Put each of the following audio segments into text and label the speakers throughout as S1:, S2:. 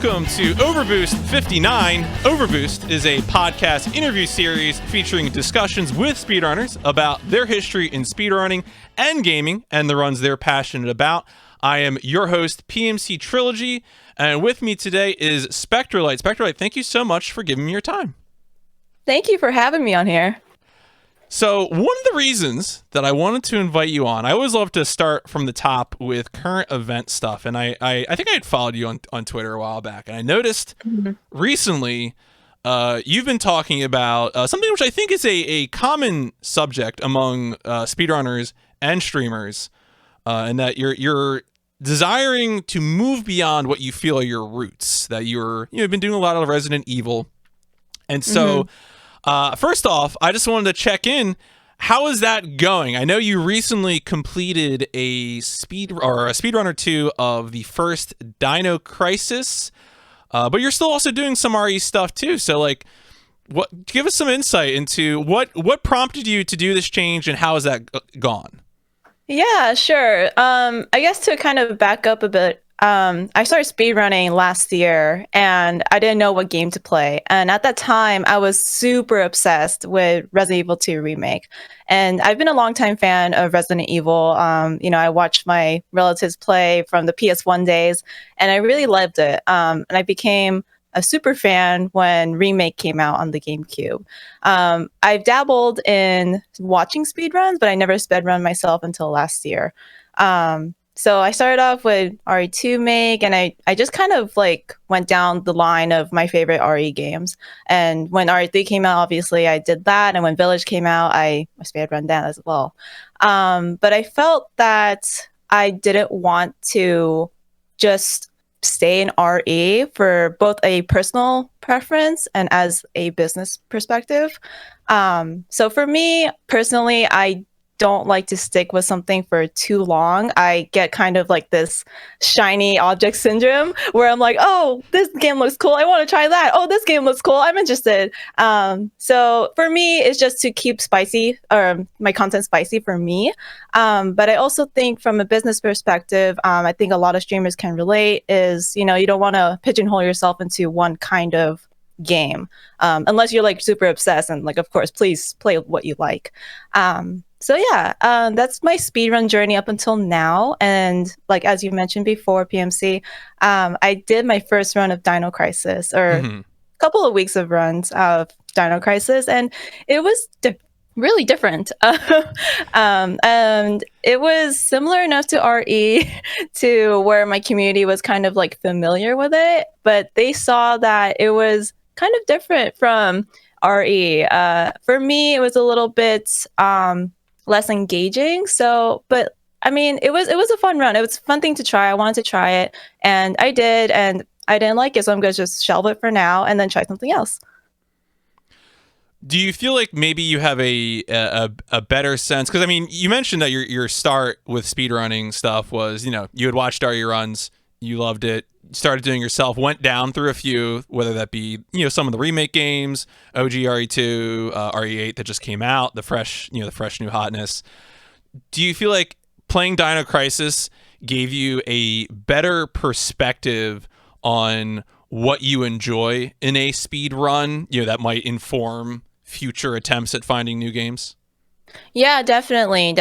S1: welcome to OverBoost 59. OverBoost is a podcast interview series featuring discussions with speedrunners about their history in speedrunning and gaming and the runs they're passionate about. I am your host, PMC Trilogy, and with me today is Spectrolyte. Spectrolyte, thank you so much for giving me your time.
S2: Thank you for having me on here.
S1: So one of the reasons that I wanted to invite you on, I always love to start from the top with current event stuff. And I think I had followed you on Twitter a while back. And I noticed recently you've been talking about something which I think is a common subject among speedrunners and streamers, and that you're desiring to move beyond what you feel are your roots, that you've been doing a lot of Resident Evil. And so... first off, I just wanted to check in. How is that going? I know you recently completed a speedrunner 2 of the first Dino Crisis, but you're still also doing some RE stuff too. So, give us some insight into what prompted you to do this change and how has that gone?
S2: Yeah, sure. I guess to kind of back up a bit, I started speedrunning last year and I didn't know what game to play. And at that time, I was super obsessed with Resident Evil 2 Remake. And I've been a longtime fan of Resident Evil. I watched my relatives play from the PS1 days and I really loved it. And I became a super fan when Remake came out on the GameCube. I've dabbled in watching speedruns, but I never speedrun myself until last year. So I started off with RE2 Make, and I just kind of went down the line of my favorite RE games. And when RE3 came out, obviously I did that. And when Village came out, I speedrun that as well. But I felt that I didn't want to just stay in RE for both a personal preference and as a business perspective. So for me personally, I don't like to stick with something for too long. I get kind of like this shiny object syndrome where I'm like, oh, this game looks cool, I want to try that. Oh, this game looks cool, I'm interested. So for me, it's just to keep my content spicy for me. But I also think from a business perspective, I think a lot of streamers can relate is, you don't want to pigeonhole yourself into one kind of game, unless you're super obsessed and of course, please play what you like. So yeah, that's my speedrun journey up until now. And as you mentioned before, PMC, I did my first run of Dino Crisis, or a couple of weeks of runs of Dino Crisis, and it was really different. And it was similar enough to RE to where my community was kind of familiar with it, but they saw that it was kind of different from RE. For me, it was a little bit less engaging. So, but I mean, it was a fun run. It was a fun thing to try. I wanted to try it, and I did, and I didn't like it, so I'm gonna just shelve it for now and then try something else.
S1: Do you feel like maybe you have a better sense? Because I mean, you mentioned that your start with speedrunning stuff was, you had watched RE runs, you loved it, started doing yourself, went down through a few, whether that be some of the remake games, OG RE2, RE8 that just came out, the fresh new hotness. Do you feel like playing Dino Crisis gave you a better perspective on what you enjoy in a speed run, that might inform future attempts at finding new games?
S2: Yeah, definitely.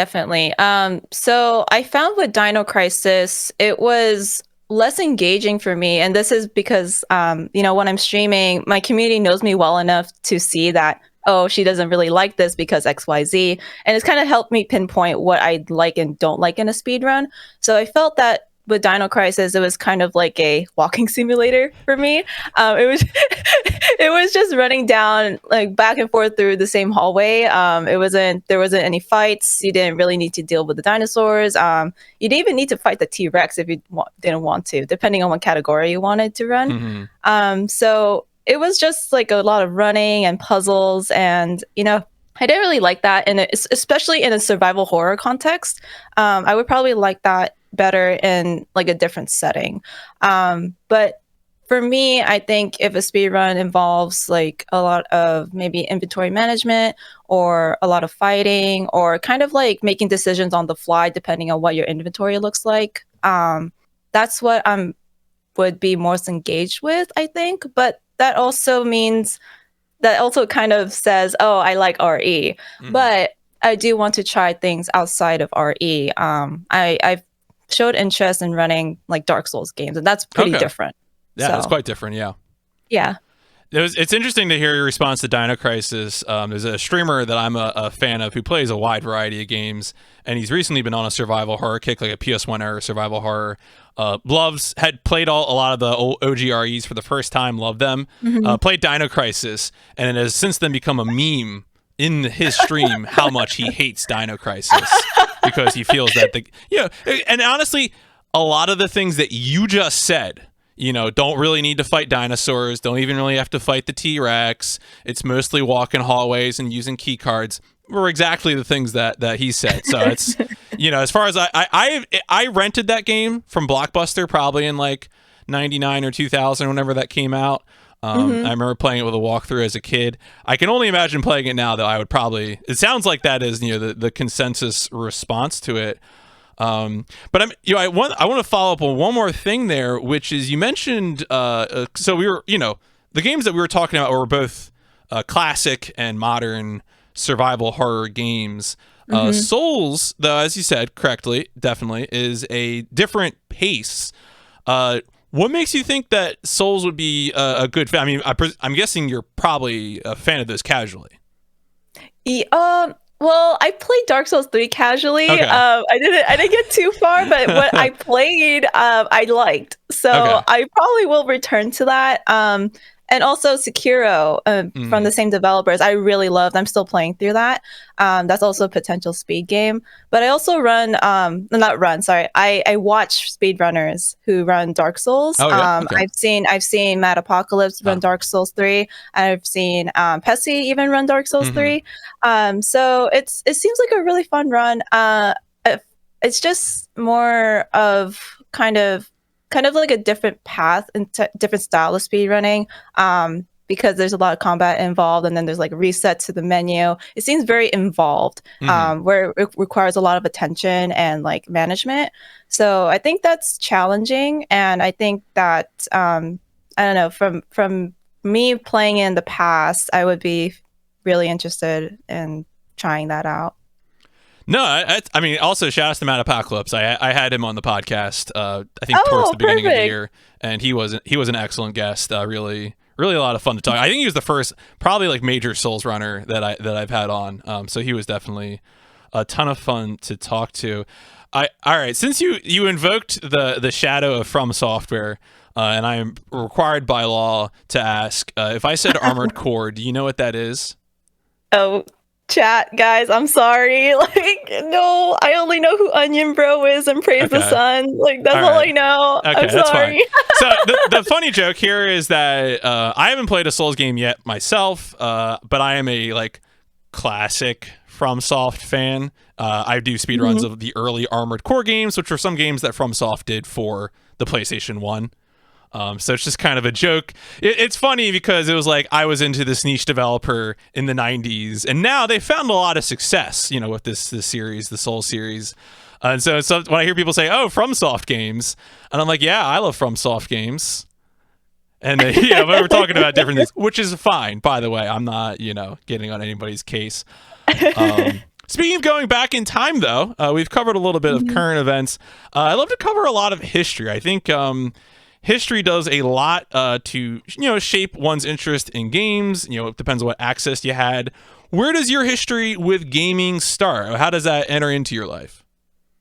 S2: So I found with Dino Crisis, it was less engaging for me, and this is because when I'm streaming, my community knows me well enough to see that, oh, she doesn't really like this because XYZ, and it's kind of helped me pinpoint what I like and don't like in a speed run. So I felt that with Dino Crisis, it was kind of like a walking simulator for me. It was it was just running down back and forth through the same hallway. There wasn't any fights. You didn't really need to deal with the dinosaurs. You didn't even need to fight the T-Rex if you didn't want to, depending on what category you wanted to run. So it was just a lot of running and puzzles, and I didn't really like that, and especially in a survival horror context. I would probably like that better in a different setting. But for me, I think if a speedrun involves a lot of maybe inventory management or a lot of fighting or kind of making decisions on the fly depending on what your inventory looks like, that's what I'm would be most engaged with, I think. But that also means that also kind of says, oh, I like RE, but I do want to try things outside of RE. I've showed interest in running like Dark Souls games, and that's pretty different.
S1: Yeah, that's quite different. Yeah.
S2: Yeah.
S1: It's interesting to hear your response to Dino Crisis. There's a streamer that I'm a fan of who plays a wide variety of games, and he's recently been on a survival horror kick, like a PS1 era survival horror. Had played a lot of the OGREs for the first time, loved them. Played Dino Crisis, and it has since then become a meme in his stream how much he hates Dino Crisis because he feels that and honestly, a lot of the things that you just said. Don't really need to fight dinosaurs. Don't even really have to fight the T-Rex. It's mostly walking hallways and using key cards. Were exactly the things that he said. So it's, as far as I rented that game from Blockbuster probably in like 99 or 2000, whenever that came out. I remember playing it with a walkthrough as a kid. I can only imagine playing it now, though. I would probably. It sounds like that is the consensus response to it. But I want to follow up on one more thing there, which is you mentioned. So we were, the games that we were talking about were both classic and modern survival horror games. Souls, though, as you said correctly, definitely is a different pace. What makes you think that Souls would be a good fan? I mean, I'm guessing you're probably a fan of those casually.
S2: Well, I played Dark Souls 3 casually.
S1: Okay.
S2: I didn't get too far, but what I played, I liked. So I probably will return to that. And also Sekiro from the same developers, I really loved. I'm still playing through that. That's also a potential speed game. But I also I watch speedrunners who run Dark Souls. I've seen Mad Apocalypse run Dark Souls 3. I've seen Pessy even run Dark Souls 3. So it seems like a really fun run. It's just more of kind of like a different path and different style of speedrunning, because there's a lot of combat involved, and then there's like a reset to the menu. It seems very involved, where it requires a lot of attention and like management. So I think that's challenging, and I think that I don't know, from me playing in the past, I would be really interested in trying that out.
S1: No, I mean, also shout out to Mad Apocalypse. I had him on the podcast. I think towards the beginning of the year, and he was an excellent guest. Really a lot of fun to talk. I think he was the first, probably like major Souls runner that I've had on. So he was definitely a ton of fun to talk to. All right, since you invoked the shadow of From Software, and I am required by law to ask, if I said Armored Core, do you know what that is?
S2: Oh. Chat, guys, I'm sorry. Like, no, I only know who Onion Bro is and Praise the Sun. Like, that's all I know. Okay, I'm sorry.
S1: That's fine. So the funny joke here is that I haven't played a Souls game yet myself, but I am a like classic FromSoft fan. I do speedruns of the early Armored Core games, which were some games that FromSoft did for the PlayStation 1. So it's just kind of a joke. It's funny because it was like I was into this niche developer in the 90s, and now they found a lot of success, with this series, the Soul series. And so when I hear people say, "Oh, FromSoft games," and I'm like, "Yeah, I love FromSoft games." And but we're talking about different things, which is fine, by the way. I'm not, getting on anybody's case. Speaking of going back in time, though, we've covered a little bit of current events. I love to cover a lot of history. I think history does a lot to shape one's interest in games. It depends on what access you had. Where does your history with gaming start? How does that enter into your life?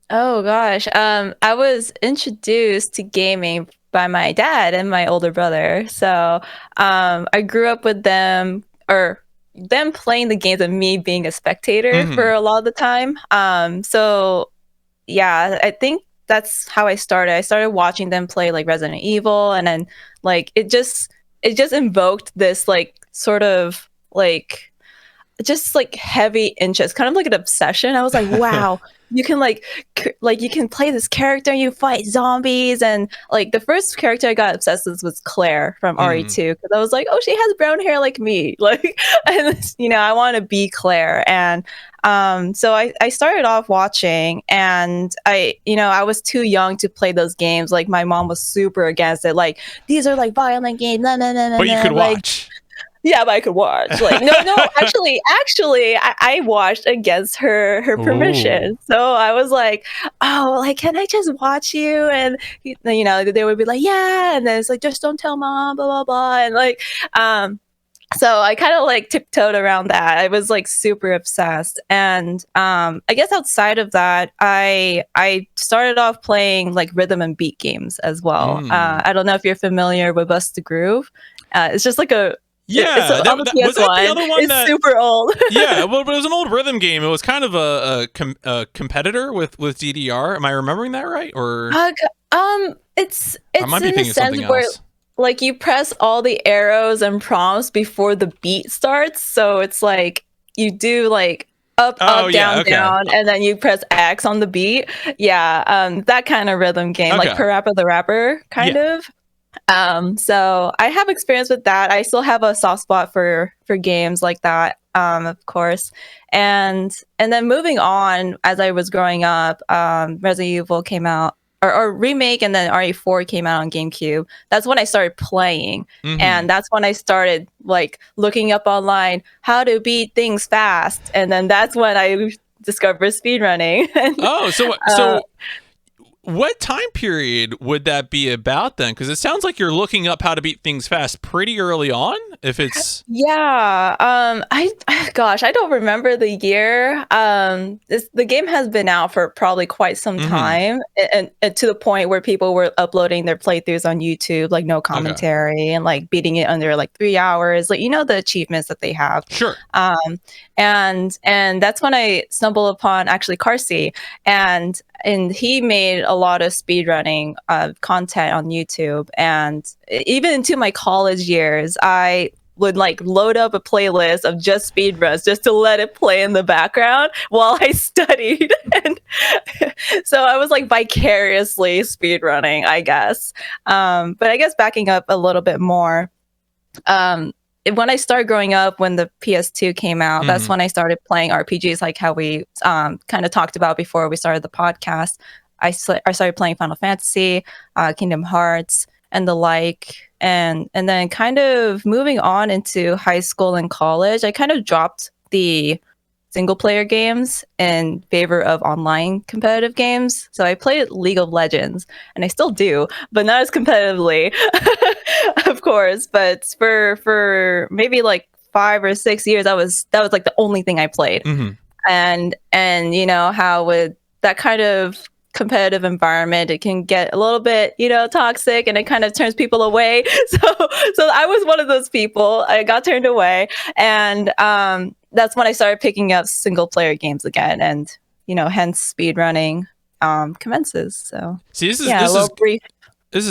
S2: Oh gosh, I was introduced to gaming by my dad and my older brother. So I grew up with them, or them playing the games and me being a spectator for a lot of the time. So yeah, I think that's how I started. I started watching them play like Resident Evil, and then like it just invoked this like sort of like just like heavy interest, kind of like an obsession. I was like, wow, you can like you can play this character and you fight zombies, and like the first character I got obsessed with was Claire from RE2, because I was like, oh, she has brown hair like me, like, and you know, I want to be Claire. And so I started off watching, and I was too young to play those games. Like my mom was super against it, like these are like violent games,
S1: but you could
S2: like,
S1: watch.
S2: yeah, but I could watch. Like, no, actually, I watched against her permission.
S1: Ooh.
S2: So I was like, oh, like, can I just watch you? And you know, they would be like, yeah, and then it's like, just don't tell mom, blah blah blah, and like, so I kind of like tiptoed around that. I was like super obsessed, and I guess outside of that, I started off playing like rhythm and beat games as well. I don't know if you're familiar with Bust the Groove. It's just like a
S1: yeah,
S2: on the PS1.
S1: was that the other one?
S2: It's super old.
S1: Yeah, well, but it was an old rhythm game. It was kind of a competitor with DDR. Am I remembering that right? Or
S2: it's
S1: I might be
S2: in a
S1: thinking of
S2: sense
S1: something
S2: where
S1: else.
S2: like you press all the arrows and prompts before the beat starts. So it's like you do like up, down,
S1: okay.
S2: down, and then you press X on the beat. Yeah, that kind of rhythm game, like Parappa the Rapper, kind of. So I have experience with that. I still have a soft spot for games like that, of course. And then moving on, as I was growing up, Resident Evil came out, or Remake, and then RE4 came out on GameCube. That's when I started playing, and that's when I started like looking up online how to beat things fast, and then that's when I discovered speedrunning.
S1: So what time period would that be about then? Because it sounds like you're looking up how to beat things fast pretty early on. If it's
S2: I don't remember the year. The game has been out for probably quite some time, and to the point where people were uploading their playthroughs on YouTube, like no commentary, and like beating it under like 3 hours, like you know the achievements that they have.
S1: Sure.
S2: And that's when I stumbled upon actually Carsey, and he made a lot of speedrunning content on YouTube. And even into my college years, I would like load up a playlist of just speedruns just to let it play in the background while I studied. And so I was like vicariously speedrunning, I guess. But I guess backing up a little bit more, when I started growing up, when the PS2 came out, that's when I started playing RPGs, like how we kind of talked about before we started the podcast. I started playing Final Fantasy, Kingdom Hearts, and the like. And then kind of moving on into high school and college, I kind of dropped the single player games in favor of online competitive games. So I played League of Legends, and I still do, but not as competitively, of course. But for maybe like 5 or 6 years, that was like the only thing I played. And you know how with that kind of competitive environment, it can get a little bit, you know, toxic, and it kind of turns people away. So I was one of those people. I got turned away, and that's when I started picking up single player games again, and you know, hence speedrunning commences. So
S1: see, this is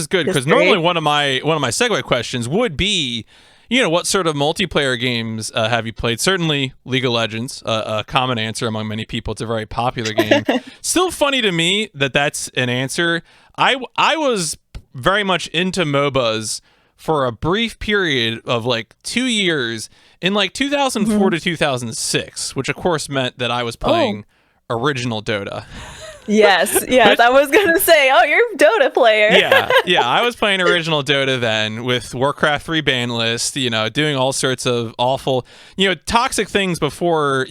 S1: good, because normally one of my segue questions would be, you know, what sort of multiplayer games have you played? Certainly League of Legends, a common answer among many people. It's a very popular game. Still funny to me that that's an answer. I was very much into MOBAs for a brief period of like 2 years in like 2004 to 2006, which of course meant that I was playing original Dota.
S2: Yes, I was gonna say, oh, you're a Dota player.
S1: yeah, I was playing original Dota then with Warcraft 3 ban list, you know, doing all sorts of awful, you know, toxic things before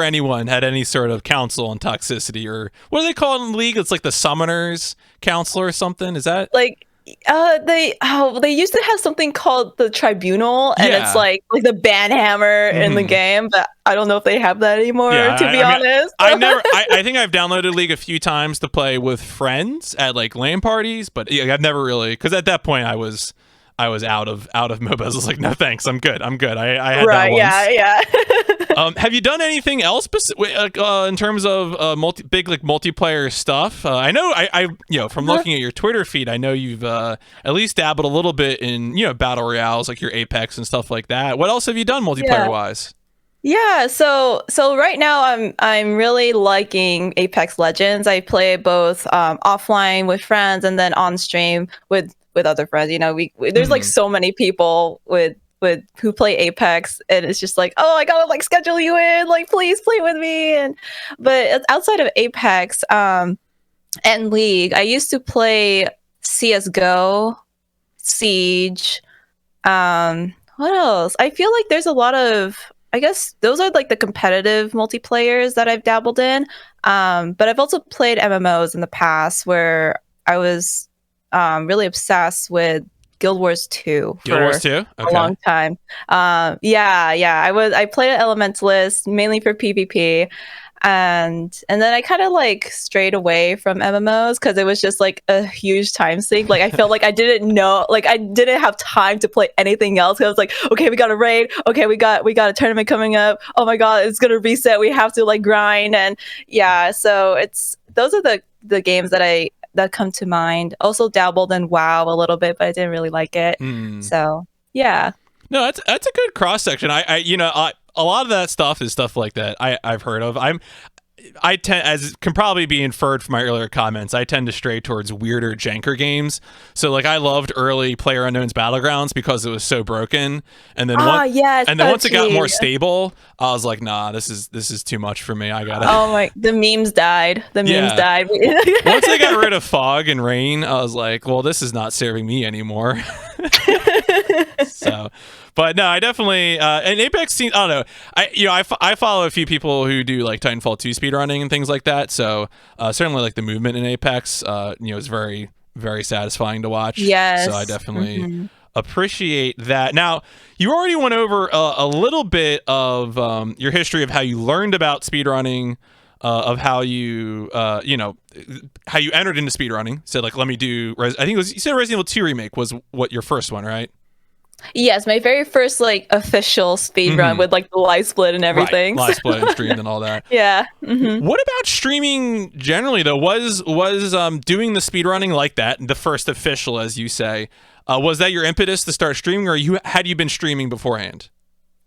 S1: anyone had any sort of council on toxicity, or what do they call it in League? It's like the Summoners Council or something. Is that
S2: like? They used to have something called the Tribunal, and it's like the banhammer in the game, but I don't know if they have that anymore, to be honest.
S1: I think I've downloaded League a few times to play with friends at like LAN parties, but I've never really, because at that point I was out of MOBAs. I was like, no thanks, I'm good. I had that once. Have you done anything else in terms of multiplayer stuff? I know I you know, from looking at your Twitter feed, I know you've at least dabbled a little bit in, you know, battle royales like your Apex and stuff like that. What else have you done multiplayer wise?
S2: Yeah, so right now I'm really liking Apex Legends. I play both offline with friends and then on stream with other friends. You know, we there's like
S1: Hmm.
S2: so many people with who play Apex, and it's just like, oh, I gotta like schedule you in, like please play with me. And but outside of Apex and League, I used to play CS:GO, Siege. What else? I feel like there's a lot of, I guess those are like the competitive multiplayers that I've dabbled in. But I've also played MMOs in the past where I was really obsessed with Guild Wars 2
S1: Guild Wars
S2: for
S1: 2?
S2: a
S1: Okay.
S2: long time. Yeah. I played an Elementalist mainly for PvP, and then I kind of like strayed away from MMOs because it was just like a huge time sink. Like I felt like I didn't know, like I didn't have time to play anything else. I was like, okay, we got a raid. Okay, we got a tournament coming up. Oh my god, it's gonna reset. We have to like grind. And yeah, so it's those are the games that come to mind. Also dabbled in WoW a little bit, but I didn't really like it.
S1: Hmm.
S2: So yeah.
S1: No, that's a good cross section. A lot of that stuff is stuff like that I've heard of. I tend, as can probably be inferred from my earlier comments, I tend to stray towards weirder janker games. So like I loved early PlayerUnknown's Battlegrounds because it was so broken, and then
S2: Ah, yes,
S1: once it got more
S2: PUBG.
S1: stable, I was like, nah, this is too much for me. I gotta.
S2: Oh my, the memes died. The memes
S1: Yeah.
S2: died.
S1: Once they got rid of fog and rain, I was like, well, this is not serving me anymore. So, but no, I definitely and Apex seems, I don't know. I follow a few people who do like Titanfall 2 speedrunning and things like that. So certainly like the movement in Apex is very very satisfying to watch. So I
S2: Yes.
S1: definitely appreciate that. Now, you already went over a little bit of your history of how you learned about speedrunning, of how you how you entered into speedrunning. Said like, let me do. I think it was, you said Resident Evil 2 remake was what your first one, right?
S2: Yes, my very first like official speed run
S1: Mm-hmm.
S2: with like the live split and
S1: Right,
S2: everything.
S1: live split and streamed and all that.
S2: Yeah.
S1: What about streaming generally though? Was doing the speedrunning like that, the first official, as you say, was that your impetus to start streaming, or had you been streaming beforehand?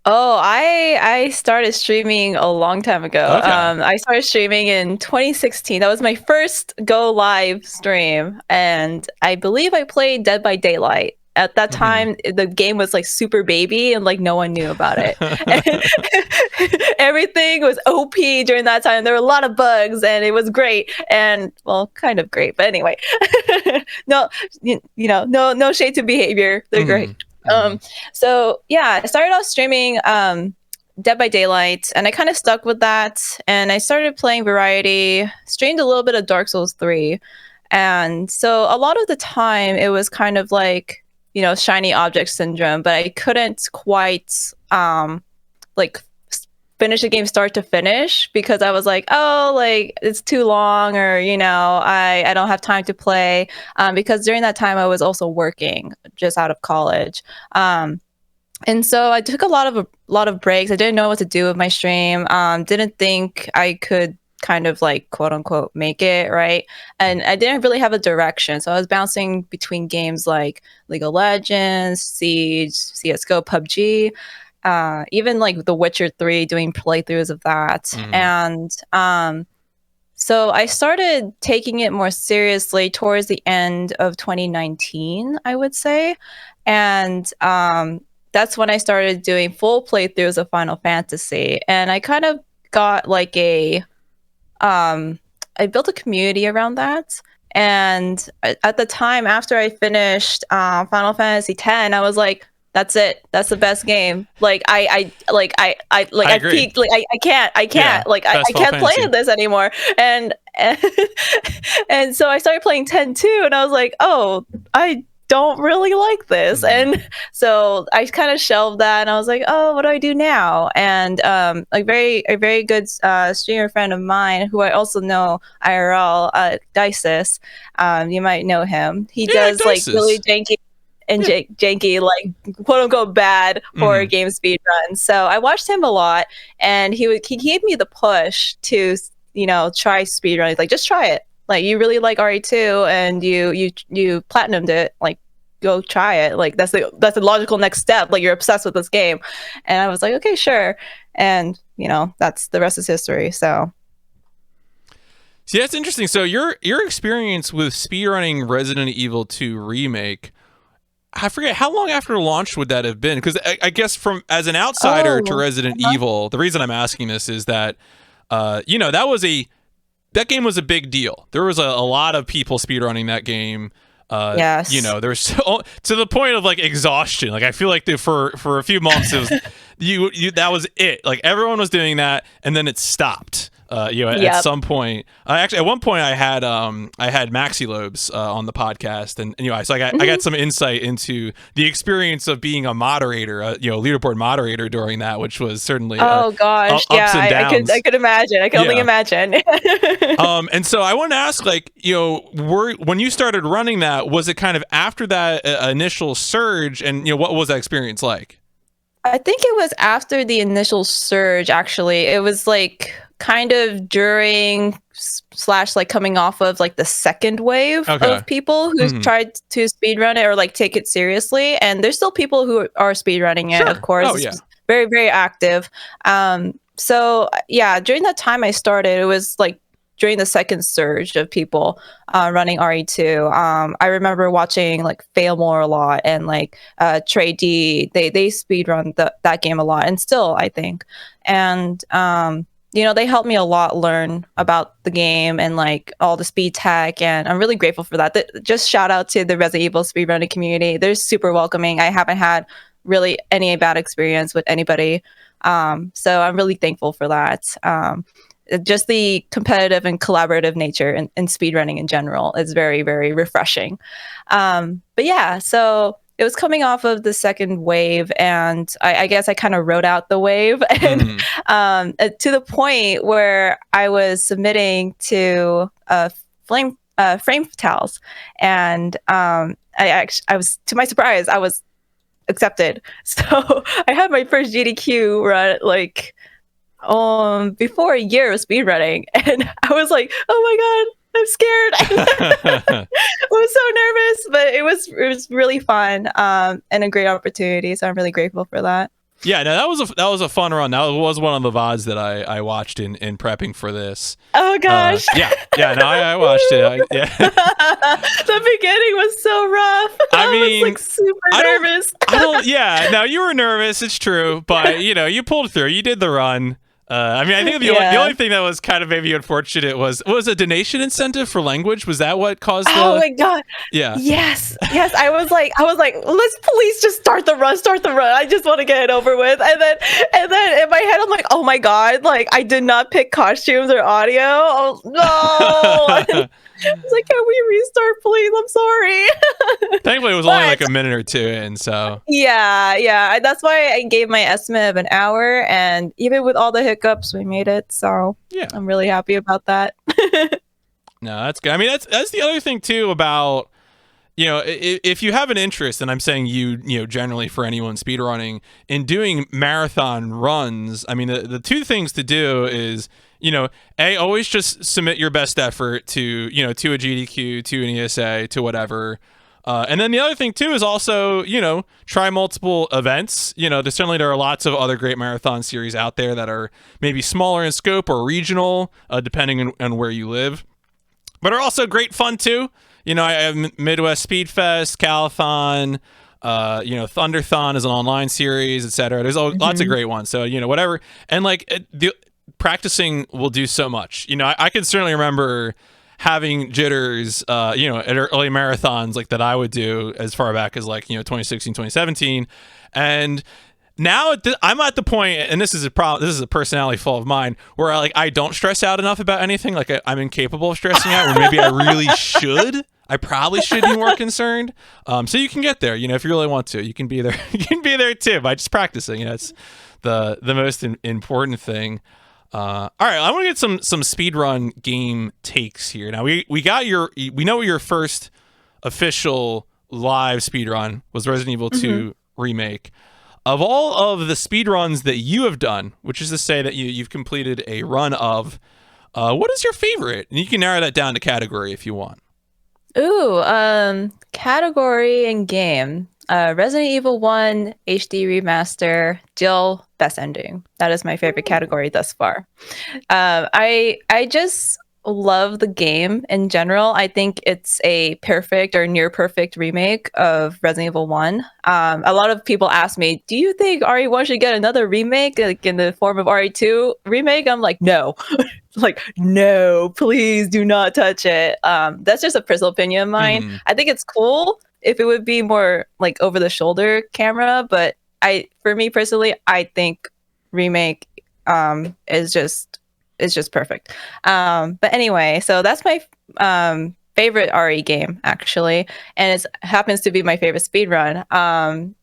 S2: Oh, I started streaming a long time ago.
S1: Okay.
S2: I started streaming in 2016. That was my first go live stream, and I believe I played Dead by Daylight. At that
S1: Mm-hmm.
S2: time, the game was like super baby, and like no one knew about it. And everything was OP during that time. There were a lot of bugs, and it was great, and well, kind of great. But anyway, no, no shade to behavior. They're
S1: Mm-hmm.
S2: great.
S1: Mm-hmm.
S2: So yeah, I started off streaming Dead by Daylight, and I kind of stuck with that. And I started playing variety, streamed a little bit of Dark Souls 3. And so a lot of the time it was kind of like, shiny object syndrome, but I couldn't quite like finish a game start to finish because I was like, oh, like it's too long, or I don't have time to play, because during that time I was also working just out of college. And so I took a lot of breaks. I didn't know what to do with my stream. Didn't think I could kind of like quote unquote make it right, and I didn't really have a direction. So I was bouncing between games like League of Legends, Siege, CS:GO, PUBG, even like The Witcher 3, doing playthroughs of that.
S1: Mm-hmm.
S2: And so I started taking it more seriously towards the end of 2019, I would say. And that's when I started doing full playthroughs of Final Fantasy. And I kind of got like I built a community around that. And at the time, after I finished Final Fantasy X, I was like, "That's it. That's the best game." Like
S1: I
S2: I
S1: agree.
S2: peaked. Like I
S1: Yeah,
S2: can't. Like
S1: best
S2: I
S1: Final
S2: can't play
S1: Fantasy.
S2: this anymore. And and so I started playing 10 too, and I was like, "Oh, I don't really like this."
S1: Mm-hmm.
S2: And so I kind of shelved that, and I was like, "Oh, what do I do now?" And a very good streamer friend of mine, who I also know IRL, Dices, you might know him. He
S1: Yeah,
S2: does like really
S1: Dices.
S2: janky and
S1: Yeah.
S2: janky, like quote unquote bad horror
S1: Mm-hmm.
S2: game speed runs. So I watched him a lot, and he gave me the push to try speed running. Like, just try it. Like, you really like RE2, and you platinumed it. Like, go try it. Like that's the logical next step. Like you're obsessed with this game. And I was like, okay, sure. And that's the rest is history. So
S1: see, that's interesting. So your experience with speedrunning Resident Evil 2 Remake, I forget how long after launch would that have been? Because I guess from as an outsider to Resident Evil, the reason I'm asking this is that that game was a big deal. There was a lot of people speedrunning that game.
S2: Yes.
S1: There was to the point of like exhaustion. Like I feel like for a few months it was that was it. Like everyone was doing that, and then it stopped. At some point, actually, at one point, I had Maxi Lobes on the podcast, and so I got some insight into the experience of being a moderator, leaderboard moderator during that, which was certainly
S2: ups and downs. I could imagine. I can only imagine.
S1: And so I want to ask, like, when you started running that, was it kind of after that initial surge, and what was that experience like?
S2: I think it was after the initial surge. Actually, it was like kind of during / like coming off of like the second wave of people who tried to speedrun it or like take it seriously. And there's still people who are speedrunning it, of course. Oh, yeah. It's very, very active. So yeah, during that time I started, it was like during the second surge of people running RE2. I remember watching like Failmore a lot, and like Trey D, they speedrun that game a lot, and still I think. And they helped me a lot learn about the game and like all the speed tech, and I'm really grateful for that. Just shout out to the Resident Evil speedrunning community. They're super welcoming. I haven't had really any bad experience with anybody. So I'm really thankful for that. Just the competitive and collaborative nature in speedrunning in general is very, very refreshing. But yeah, so it was coming off of the second wave, and I guess I kind of rode out the wave, and to the point where I was submitting to Frame Fatales, and I was, to my surprise, I was accepted. So I had my first GDQ run like before a year of speedrunning, and I was like, oh my god, I'm scared. I was so nervous, but it was really fun and a great opportunity, so I'm really grateful for that.
S1: Yeah, no, that was a fun run. That was one of the VODs that I watched in prepping for this.
S2: Oh gosh.
S1: I watched it.
S2: The beginning was so rough. I mean, was like super nervous.
S1: No, you were nervous, it's true, but you pulled through. You did the run. I think the only thing that was kind of maybe unfortunate was a donation incentive for language. Was that what caused?
S2: Oh my god!
S1: Yeah.
S2: Yes. I was like, let's please just start the run. I just want to get it over with. And then in my head, I'm like, oh my god! Like I did not pick costumes or audio. Oh no! I was like, can we restart, please? I'm sorry.
S1: Thankfully, it was only like a minute or two in, so.
S2: Yeah. That's why I gave my estimate of an hour, and even with all the hiccups, we made it. So yeah, I'm really happy about that.
S1: No, that's good. I mean, that's the other thing too about, if you have an interest, and I'm saying generally for anyone speedrunning, in doing marathon runs, I mean, the two things to do is, always just submit your best effort to a GDQ, to an ESA, to whatever. And then the other thing too is also, try multiple events. There are lots of other great marathon series out there that are maybe smaller in scope or regional, depending on where you live, but are also great fun too. I have Midwest Speed Fest, Calathon, Thunderthon is an online series, etc. There's lots of great ones. So, whatever. And like practicing will do so much. I can certainly remember having jitters, at early marathons like that I would do as far back as like, 2016, 2017. And now I'm at the point, and this is a problem. This is a personality flaw of mine, where I don't stress out enough about anything. Like I'm incapable of stressing out, or maybe I really should. I probably should be more concerned. So you can get there, if you really want to. You can be there. You can be there too by just practicing. It's the most important thing. All right, I want to get some speedrun game takes here. Now we know your first official live speedrun was Resident Evil 2 Remake. Of all of the speedruns that you have done, which is to say that you've completed a run of, what is your favorite? And you can narrow that down to category if you want.
S2: Ooh, category and game. Resident Evil 1 HD remaster, Jill, best ending. That is my favorite category thus far. I just love the game in general. I think it's a perfect or near perfect remake of Resident Evil 1. A lot of people ask me, do you think RE1 should get another remake, like in the form of RE2 remake? I'm like, no. Like, no, please do not touch it. That's just a personal opinion of mine.
S1: Mhm.
S2: I think it's cool if it would be more like over the shoulder camera, but for me personally, I think remake is just perfect. But anyway, so that's my favorite RE game actually, and it happens to be my favorite speedrun.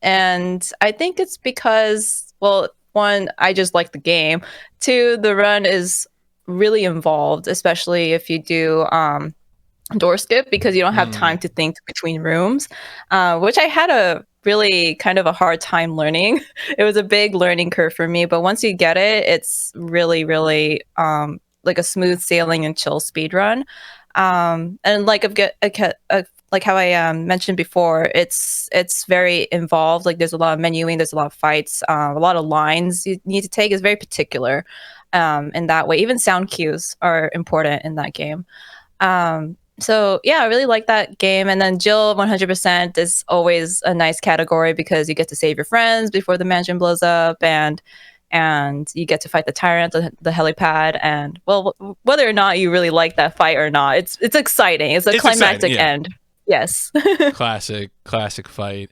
S2: And I think it's because, well, one, I just like the game. Two, the run is really involved, especially if you do door skip, because you don't have time to think between rooms, which I had a really kind of a hard time learning. It was a big learning curve for me, but once you get it, it's really, really like a smooth sailing and chill speed run. And like like how I mentioned before, it's very involved. Like there's a lot of menuing, there's a lot of fights, a lot of lines you need to take. Is very particular in that way. Even sound cues are important in that game. So yeah, I really like that game. And then Jill 100% is always a nice category because you get to save your friends before the mansion blows up, and you get to fight the tyrant, the helipad, and well, whether or not you really like that fight or not, it's exciting. It's a climactic end. Yes.
S1: Classic fight.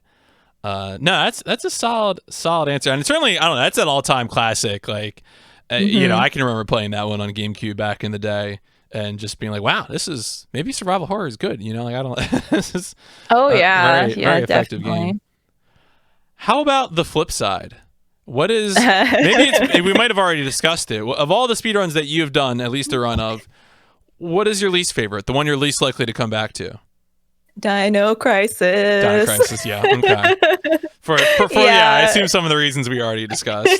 S1: No, that's a solid answer, and certainly, I don't know, that's an all-time classic. Like, you know, I can remember playing that one on GameCube back in the day, and just being like, wow, this is, maybe survival horror is good. You know, like, I don't. This is very effective game. How about the flip side? What is, maybe we might have already discussed it. Of all the speedruns that you've done, at least a run of, what is your least favorite? The one you're least likely to come back to?
S2: Dino Crisis.
S1: Dino Crisis, yeah. Okay. For yeah, I assume some of the reasons we already discussed.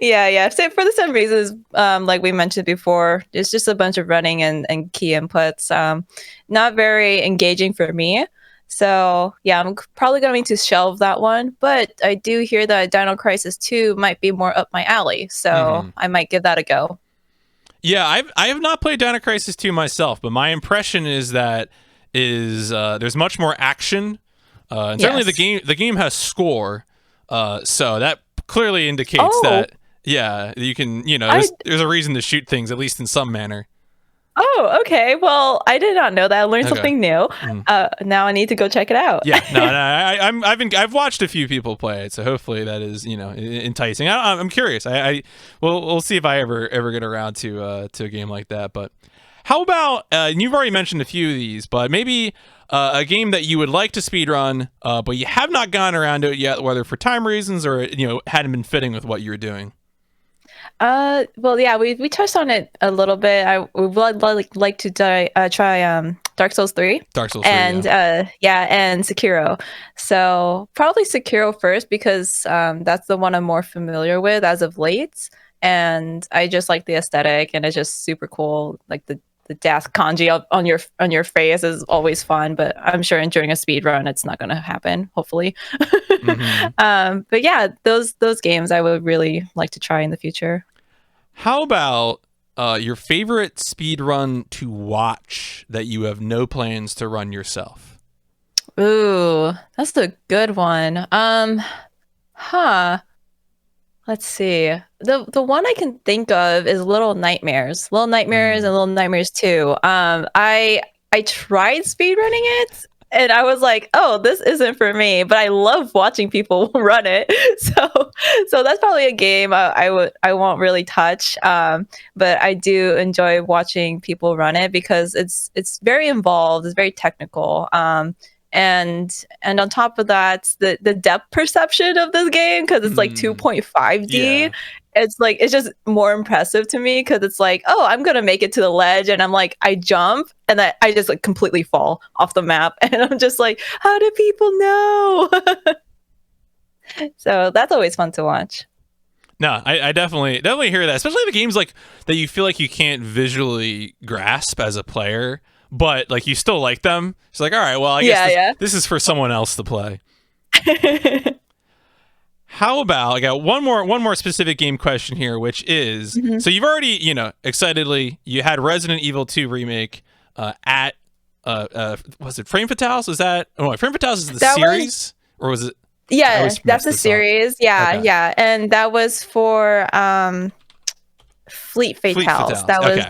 S2: yeah. So for the same reasons, like we mentioned before, it's just a bunch of running and key inputs. Not very engaging for me. So yeah, I'm probably going to shelve that one. But I do hear that Dino Crisis 2 might be more up my alley. So I might give that a go.
S1: Yeah, I have not played Dino Crisis 2 myself, but my impression is that there's much more action, and certainly the game has score, so that clearly indicates that you can, you know, there's a reason to shoot things, at least in some manner.
S2: Oh, okay. Well, I did not know that. I learned something new. Now I need to go check it out.
S1: Yeah, no, I've watched a few people play it, so hopefully that is, you know, enticing. I'm curious. We'll see if I ever get around to a game like that. But how about, and you've already mentioned a few of these, but maybe a game that you would like to speedrun, but you have not gotten around to it yet, whether for time reasons or, you know, hadn't been fitting with what you were doing.
S2: Well, yeah, we touched on it a little bit. I would like to try Dark Souls 3.
S1: Dark Souls 3,
S2: and and Sekiro. So probably Sekiro first because that's the one I'm more familiar with as of late, and I just like the aesthetic, and it's just super cool. Like the death kanji on your face is always fun, but I'm sure during a speed run it's not going to happen, hopefully. But yeah, those games I would really like to try in the future.
S1: How about your favorite speed run to watch that you have no plans to run yourself?
S2: Ooh, that's a good one. Let's see. The one I can think of is Little Nightmares. Little Nightmares and Little Nightmares 2. I tried speedrunning it, and I was like, oh, this isn't for me, but I love watching people run it. So that's probably a game I won't really touch. But I do enjoy watching people run it because it's very involved, it's very technical. And on top of that, the depth perception of this game, because it's like 2.5D, it's just more impressive to me because it's like, oh, I'm gonna make it to the ledge, and I'm like, I jump and I just like completely fall off the map, and I'm just like, how do people know? So that's always fun to watch.
S1: No, I definitely hear that, especially the games like that you feel like you can't visually grasp as a player, but like you still like them. It's like, all right, well, I guess this is for someone else to play. How about, I got one more specific game question here, which is, so you've already, excitedly, you had Resident Evil 2 remake at was it Frame Fatales? Was that Frame Fatales is the series, or was it?
S2: Yeah, that's the series. Yeah. And that was for Fleet Fatales. That was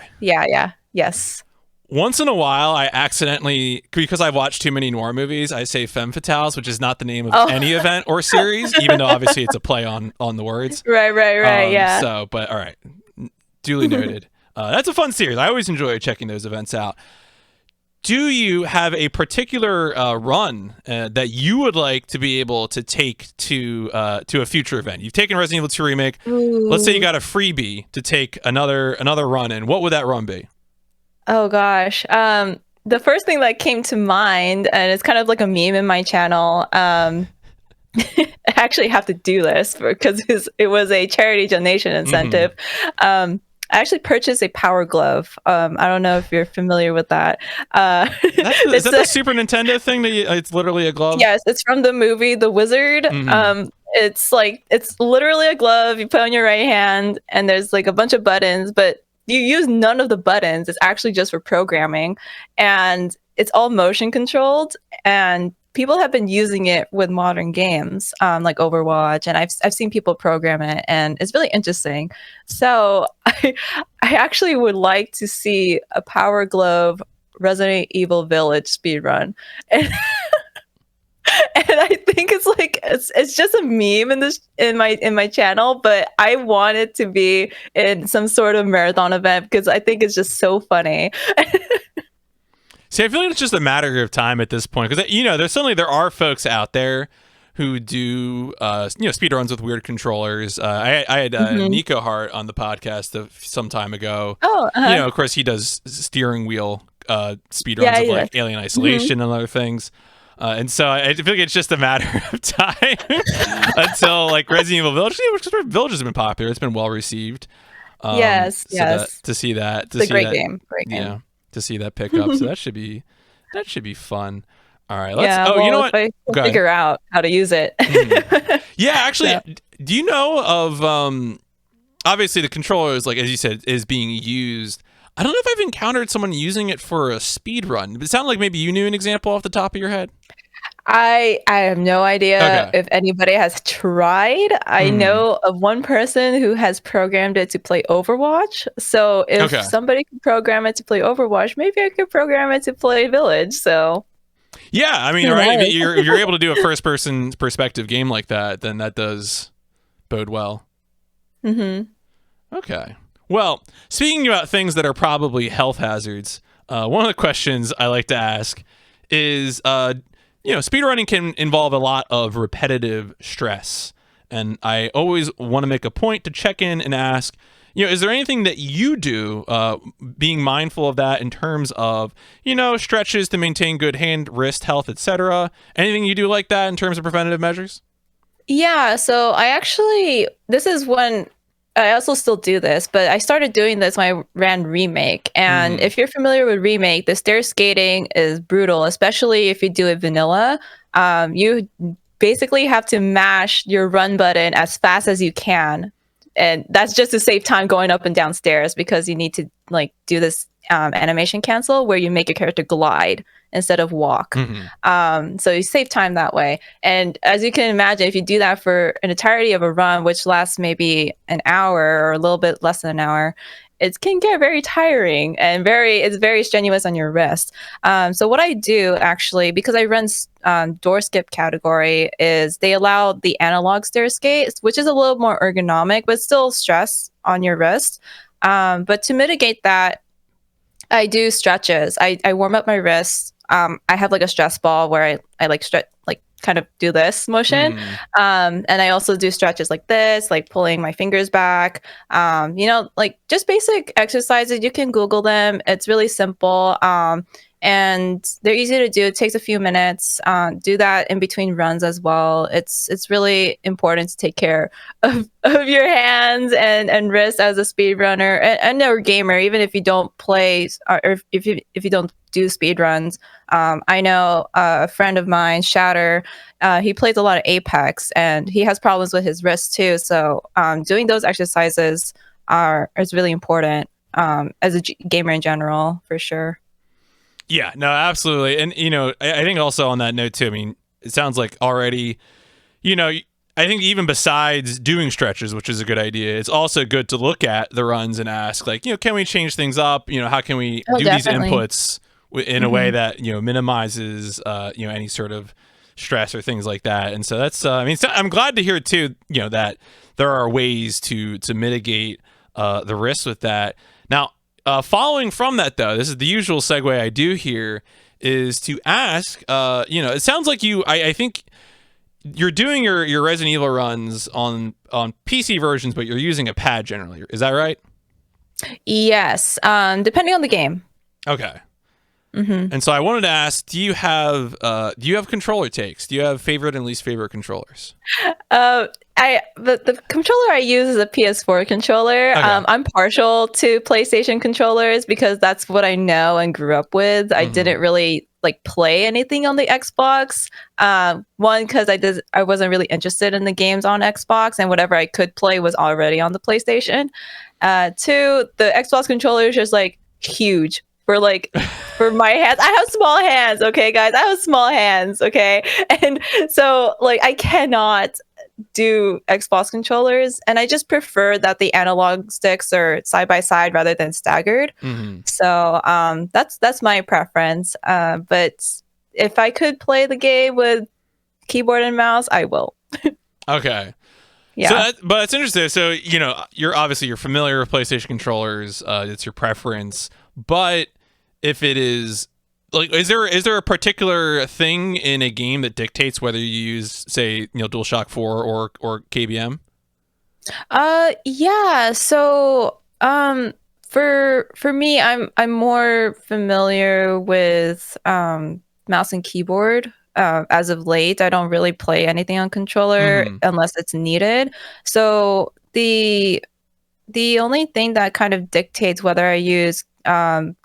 S2: yes.
S1: Once in a while, I accidentally, because I've watched too many noir movies, I say Femme Fatales, which is not the name of any event or series, even though obviously it's a play on the words.
S2: Right, yeah.
S1: So, but all right, duly noted. That's a fun series. I always enjoy checking those events out. Do you have a particular run that you would like to be able to take to a future event? You've taken Resident Evil 2 Remake.
S2: Ooh.
S1: Let's say you got a freebie to take another run in. What would that run be?
S2: Oh gosh. The first thing that came to mind, and it's kind of like a meme in my channel, I actually have to do this because it was a charity donation incentive. I actually purchased a Power Glove. I don't know if you're familiar with that.
S1: Is that the Super Nintendo thing? It's literally a glove?
S2: Yes, it's from the movie The Wizard. It's literally a glove you put on your right hand, and there's like a bunch of buttons, but you use none of the buttons. It's actually just for programming, and it's all motion controlled, and people have been using it with modern games like Overwatch, and I've seen people program it, and it's really interesting. So I actually would like to see a Power Glove Resident Evil Village speedrun. And I think it's just a meme in my channel, but I want it to be in some sort of marathon event because I think it's just so funny.
S1: See, I feel like it's just a matter of time at this point because there are folks out there who do speed runs with weird controllers. I had Nico Hart on the podcast some time ago. Of course he does steering wheel speed runs of like Alien Isolation and other things. And so I feel like it's just a matter of time until like Resident Evil Village, because Village has been popular. It's been well received.
S2: Yes.
S1: To see that.
S2: It's a great game.
S1: Yeah. To see that pick up. So that should be fun. All right.
S2: You know what? If I figure out how to use it.
S1: Yeah, actually, do you know of obviously the controller is, like, as you said, is being used. I don't know if I've encountered someone using it for a speed run. It sounded like maybe you knew an example off the top of your head.
S2: I have no idea if anybody has tried. I know of one person who has programmed it to play Overwatch. So if somebody can program it to play Overwatch, maybe I could program it to play Village. So
S1: yeah, I mean, right? If you're able to do a first-person perspective game like that, then that does bode well. Okay. Well, speaking about things that are probably health hazards, one of the questions I like to ask is, speedrunning can involve a lot of repetitive stress. And I always want to make a point to check in and ask, is there anything that you do being mindful of that in terms of, stretches to maintain good hand, wrist health, etc.? Anything you do like that in terms of preventative measures?
S2: Yeah, so this is one, I also still do this, but I started doing this when I ran Remake. And if you're familiar with Remake, the stair skating is brutal, especially if you do it vanilla. You basically have to mash your run button as fast as you can. And that's just to save time going up and down stairs because you need to do this animation cancel where you make your character glide instead of walk. So you save time that way. And as you can imagine, if you do that for an entirety of a run, which lasts maybe an hour or a little bit less than an hour, it can get very tiring and it's very strenuous on your wrist. So what I do actually, because I run door skip category, is they allow the analog stair skate, which is a little more ergonomic, but still stress on your wrist. But to mitigate that, I do stretches. I warm up my wrist. I have like a stress ball where I stretch, kind of do this motion. And I also do stretches like this, like pulling my fingers back. Just basic exercises. You can Google them. It's really simple. and they're easy to do. It takes a few minutes. Do that in between runs as well. It's really important to take care of your hands and wrists as a speedrunner and a gamer, even if you don't play or if you don't do speed runs. I know a friend of mine, Shatter, he plays a lot of Apex, and he has problems with his wrists too. So doing those exercises is really important as a gamer in general, for sure.
S1: Yeah, no, absolutely. And, I think also on that note too, I mean, it sounds like already, I think even besides doing stretches, which is a good idea, it's also good to look at the runs and ask, like, can we change things up? How can we do
S2: definitely.
S1: these inputs in a way that, minimizes, any sort of stress or things like that. And so that's, I'm glad to hear too, that there are ways to mitigate the risks with that. Now, following from that, though, this is the usual segue I do here, is to ask, it sounds like I think you're doing your Resident Evil runs on PC versions, but you're using a pad generally. Is that right?
S2: Yes, depending on the game.
S1: Okay. Mm-hmm. And so I wanted to ask, do you have controller takes? Do you have favorite and least favorite controllers?
S2: The controller I use is a PS4 controller. Okay. I'm partial to PlayStation controllers because that's what I know and grew up with. Mm-hmm. I didn't really play anything on the Xbox. One, because I wasn't really interested in the games on Xbox, and whatever I could play was already on the PlayStation. Two, the Xbox controller is just huge. For my hands, I have small hands, okay, guys? I have small hands, okay? And so, I cannot do Xbox controllers, and I just prefer that the analog sticks are side by side rather than staggered. Mm-hmm. So, that's my preference. But if I could play the game with keyboard and mouse, I will.
S1: Okay.
S2: Yeah.
S1: But it's interesting. So, you're familiar with PlayStation controllers. It's your preference. But if it is is there a particular thing in a game that dictates whether you use, say, DualShock 4 or KBM?
S2: Yeah. So for me, I'm more familiar with mouse and keyboard. As of late, I don't really play anything on controller unless it's needed. So the only thing that kind of dictates whether I use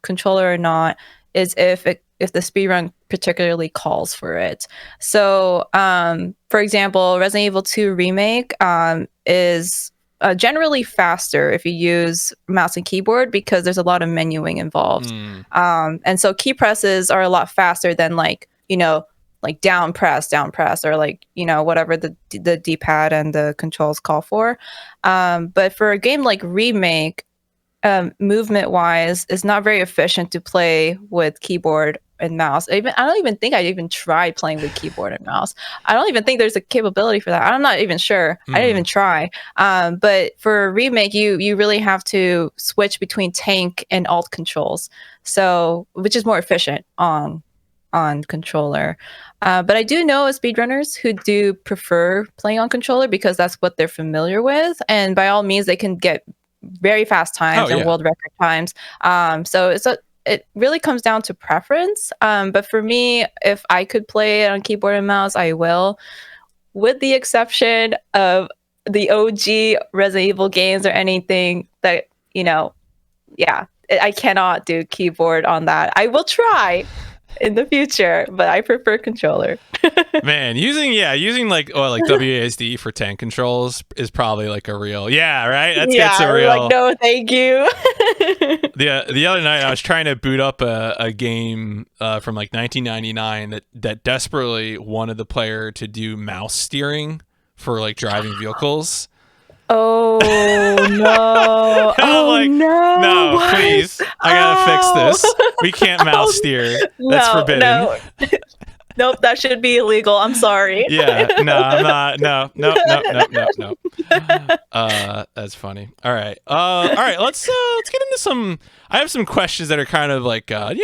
S2: controller or not is if the speedrun particularly calls for it. So, for example, Resident Evil 2 Remake is generally faster if you use mouse and keyboard because there's a lot of menuing involved. And so key presses are a lot faster than down press or whatever the D-pad and the controls call for. But for a game like Remake, movement wise, it's not very efficient to play with keyboard and mouse. I don't even think I even tried playing with keyboard and mouse. I don't even think there's a capability for that. I'm not even sure. I didn't even try. But for Remake, you really have to switch between tank and alt controls, so which is more efficient on controller. But I do know speedrunners who do prefer playing on controller because that's what they're familiar with, and by all means, they can get very fast times and world record times. So it really comes down to preference. But for me, if I could play it on keyboard and mouse, I will, with the exception of the OG Resident Evil games or anything that, I cannot do keyboard on that. I will try in the future, but I prefer controller.
S1: Man, using WASD for tank controls is probably a real right. That's a real
S2: no, thank you.
S1: The other night I was trying to boot up a game from 1999 that desperately wanted the player to do mouse steering for driving vehicles.
S2: Oh no!
S1: No,
S2: what?
S1: Please! I gotta fix this. We can't mouse steer. That's forbidden.
S2: No. Nope, that should be illegal. I'm sorry.
S1: Yeah, no, I'm not. No. That's funny. All right. Let's get into some. I have some questions that are kind of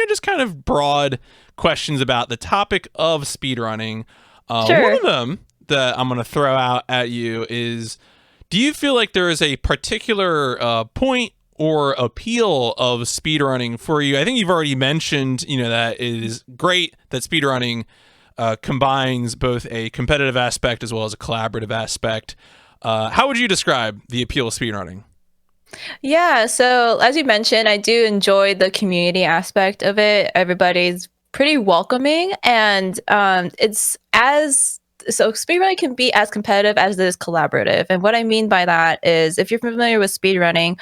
S1: just kind of broad questions about the topic of speedrunning.
S2: Sure.
S1: One of them that I'm gonna throw out at you is: do you feel like there is a particular point or appeal of speedrunning for you? I think you've already mentioned, that it is great that speedrunning combines both a competitive aspect as well as a collaborative aspect. How would you describe the appeal of speedrunning?
S2: Yeah, so as you mentioned, I do enjoy the community aspect of it. Everybody's pretty welcoming, and it's as so speedrunning can be as competitive as it is collaborative. And what I mean by that is, if you're familiar with speedrunning,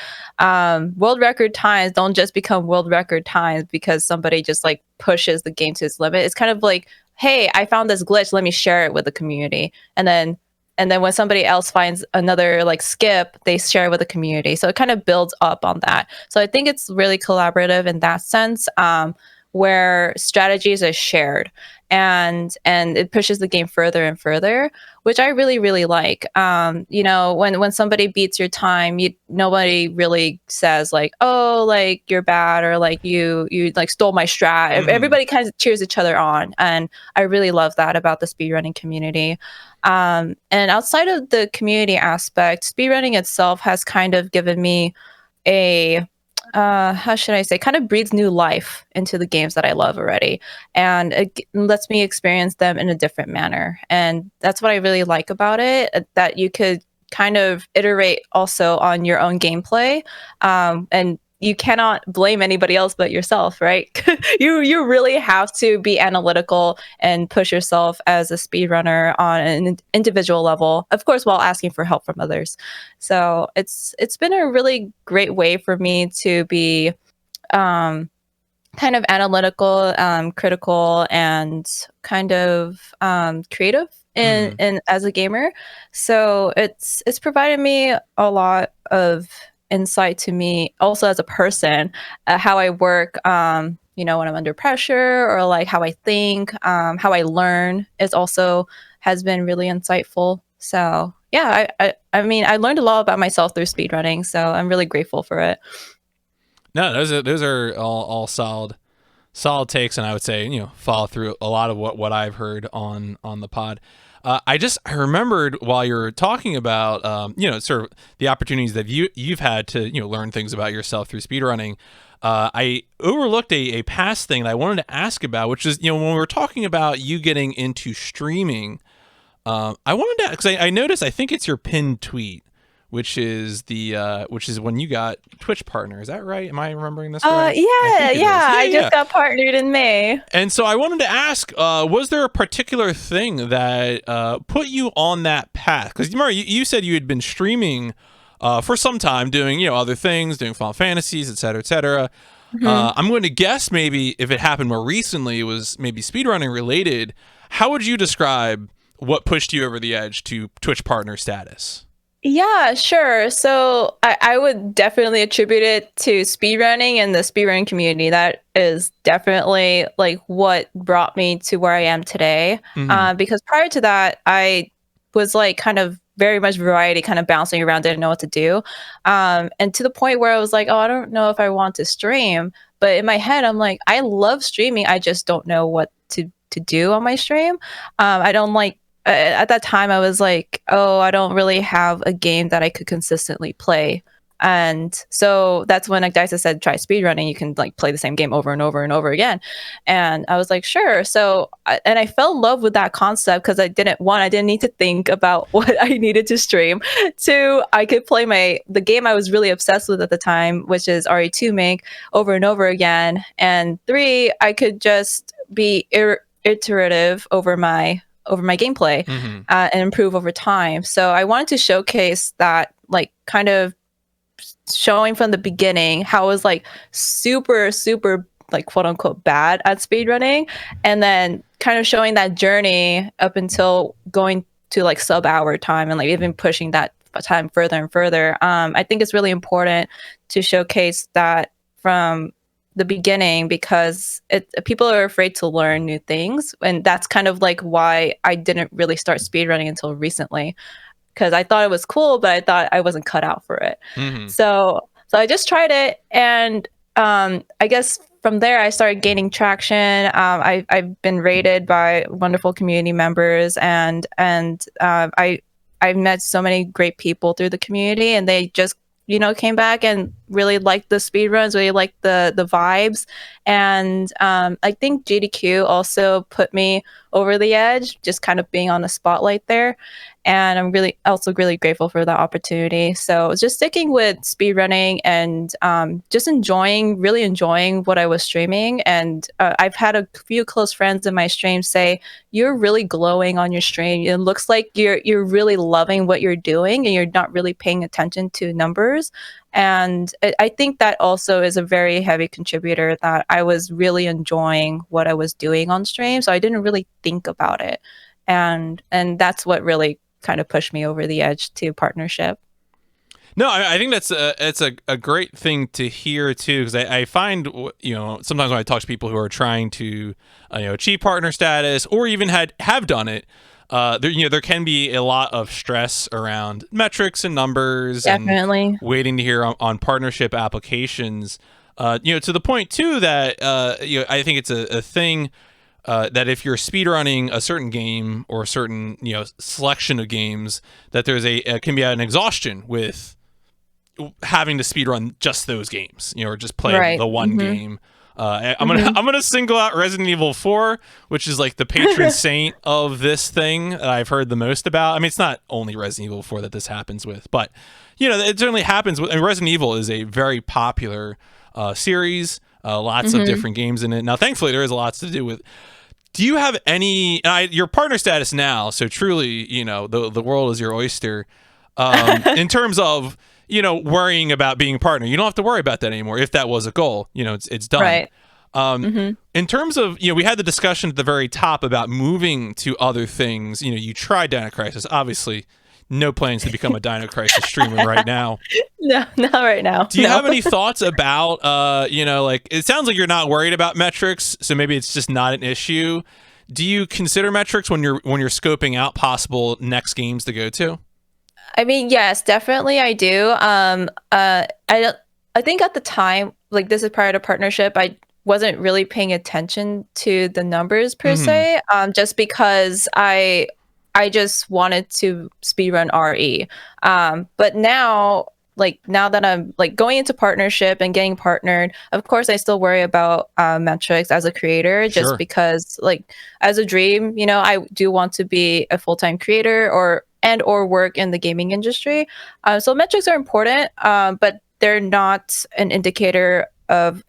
S2: world record times don't just become world record times because somebody just like pushes the game to its limit. It's kind of like, hey, I found this glitch, let me share it with the community, and then when somebody else finds another like skip, they share it with the community. So it kind of builds up on that. So I think it's really collaborative in that sense, where strategies are shared, and it pushes the game further and further, which I really really like. When somebody beats your time, nobody really says like, oh, like you're bad, or like you like stole my strat. Everybody kind of cheers each other on, and I really love that about the speedrunning community. And outside of the community aspect, speedrunning itself has kind of given me a how should I say, kind of breathes new life into the games that I love already. And it lets me experience them in a different manner. And that's what I really like about it, that you could kind of iterate also on your own gameplay. And you cannot blame anybody else but yourself, right? You really have to be analytical and push yourself as a speedrunner on an individual level, of course, while asking for help from others. So it's been a really great way for me to be kind of analytical, critical, and kind of creative in as a gamer. So it's provided me a lot of insight to me also as a person, how I work, when I'm under pressure, or like how I think, how I learn is also has been really insightful. So yeah, I mean, I learned a lot about myself through speedrunning, so I'm really grateful for it.
S1: No, those are all solid takes, and I would say follow through a lot of what I've heard on the pod. I remembered while you were talking about sort of the opportunities that you've had to learn things about yourself through speedrunning. I overlooked a past thing that I wanted to ask about, which is when we were talking about you getting into streaming. I wanted to, because I noticed, I think it's your pinned tweet, which is when you got Twitch partner. Is that right? Am I remembering this right?
S2: I just got partnered in May.
S1: And so I wanted to ask, was there a particular thing that put you on that path? Because you said you had been streaming for some time, doing other things, doing Final Fantasies, et cetera, et cetera. I'm going to guess maybe if it happened more recently, it was maybe speedrunning related. How would you describe what pushed you over the edge to Twitch partner status?
S2: Yeah, sure. So I would definitely attribute it to speedrunning and the speedrunning community. That is definitely like what brought me to where I am today. Because prior to that, I was like kind of very much variety, kind of bouncing around, didn't know what to do. And to the point where I was like, oh, I don't know if I want to stream. But in my head, I'm like, I love streaming. I just don't know what to do on my stream. I don't like at that time I was like, oh, I don't really have a game that I could consistently play. And so that's when like Dice said, try speedrunning. You can like play the same game over and over and over again. And I was like, sure. So, and I fell in love with that concept because I didn't need to think about what I needed to stream. Two, I could play the game I was really obsessed with at the time, which is RE2 Make, over and over again. And three, I could just be iterative over my gameplay and improve over time. So I wanted to showcase that, like kind of showing from the beginning how I was like super, super like quote unquote bad at speedrunning, and then kind of showing that journey up until going to like sub-hour time and like even pushing that time further and further. I think it's really important to showcase that from the beginning, because people are afraid to learn new things, and that's kind of like why I didn't really start speedrunning until recently, because I thought it was cool, but I thought I wasn't cut out for it. So I just tried it, and I guess from there I started gaining traction. I've been rated by wonderful community members, and I've met so many great people through the community, and they just came back and really liked the speedruns, really liked the vibes. And I think GDQ also put me over the edge, just kind of being on the spotlight there. And I'm really grateful for that opportunity. So just sticking with speedrunning and just really enjoying what I was streaming. And I've had a few close friends in my stream say, "You're really glowing on your stream. It looks like you're really loving what you're doing, and you're not really paying attention to numbers." And I think that also is a very heavy contributor, that I was really enjoying what I was doing on stream, so I didn't really think about it. And that's what really kind of pushed me over the edge to partnership.
S1: No, I think it's a great thing to hear too, because I find, sometimes when I talk to people who are trying to achieve partner status, or even have done it, there can be a lot of stress around metrics and numbers,
S2: Definitely.
S1: and waiting to hear on partnership applications. To the point too that I think it's a thing. That if you're speedrunning a certain game or a certain selection of games, that there's can be an exhaustion with having to speedrun just those games, or just play the one game. I'm gonna single out Resident Evil 4, which is like the patron saint of this thing that I've heard the most about. I mean, it's not only Resident Evil 4 that this happens with, but it certainly happens with. And Resident Evil is a very popular series. Lots of different games in it. Now, thankfully, there is lots to do with. Do you have any? Your partner status now, so truly, the world is your oyster. In terms of worrying about being a partner, you don't have to worry about that anymore. If that was a goal, it's done.
S2: Right.
S1: In terms of we had the discussion at the very top about moving to other things. You tried Dino Crisis, obviously. No plans to become a Dino Crisis streamer right now.
S2: No, not right now.
S1: Do you have any thoughts about, it sounds like you're not worried about metrics, so maybe it's just not an issue. Do you consider metrics when you're scoping out possible next games to go to?
S2: I mean, yes, definitely I do. I think at the time, like this is prior to partnership, I wasn't really paying attention to the numbers per se, just because I just wanted to speedrun RE. But now that I'm going into partnership and getting partnered, of course I still worry about metrics as a creator, just because as a dream, I do want to be a full-time creator or work in the gaming industry. So metrics are important, but they're not an indicator of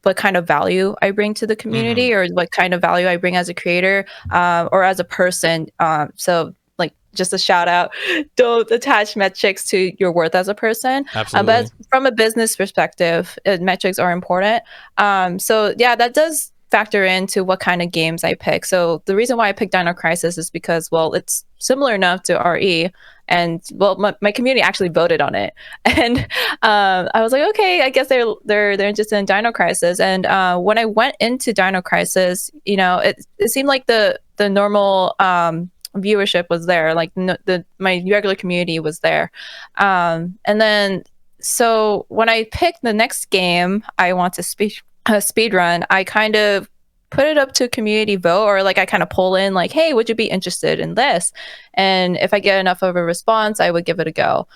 S2: what kind of value I bring to the community, or what kind of value I bring as a creator, or as a person. So just a shout out, don't attach metrics to your worth as a person.
S1: Absolutely.
S2: But from a business perspective, metrics are important. So yeah, that does factor into what kind of games I pick. So the reason why I picked Dino Crisis is because, well, it's similar enough to RE, and well, my community actually voted on it, and I was like, okay, I guess they're interested in Dino Crisis. And when I went into Dino Crisis, it seemed like the normal viewership was there, my regular community was there, and then so when I picked the next game I want to speedrun, I kind of put it up to community vote, or I kind of pull in hey, would you be interested in this? And if I get enough of a response, I would give it a go.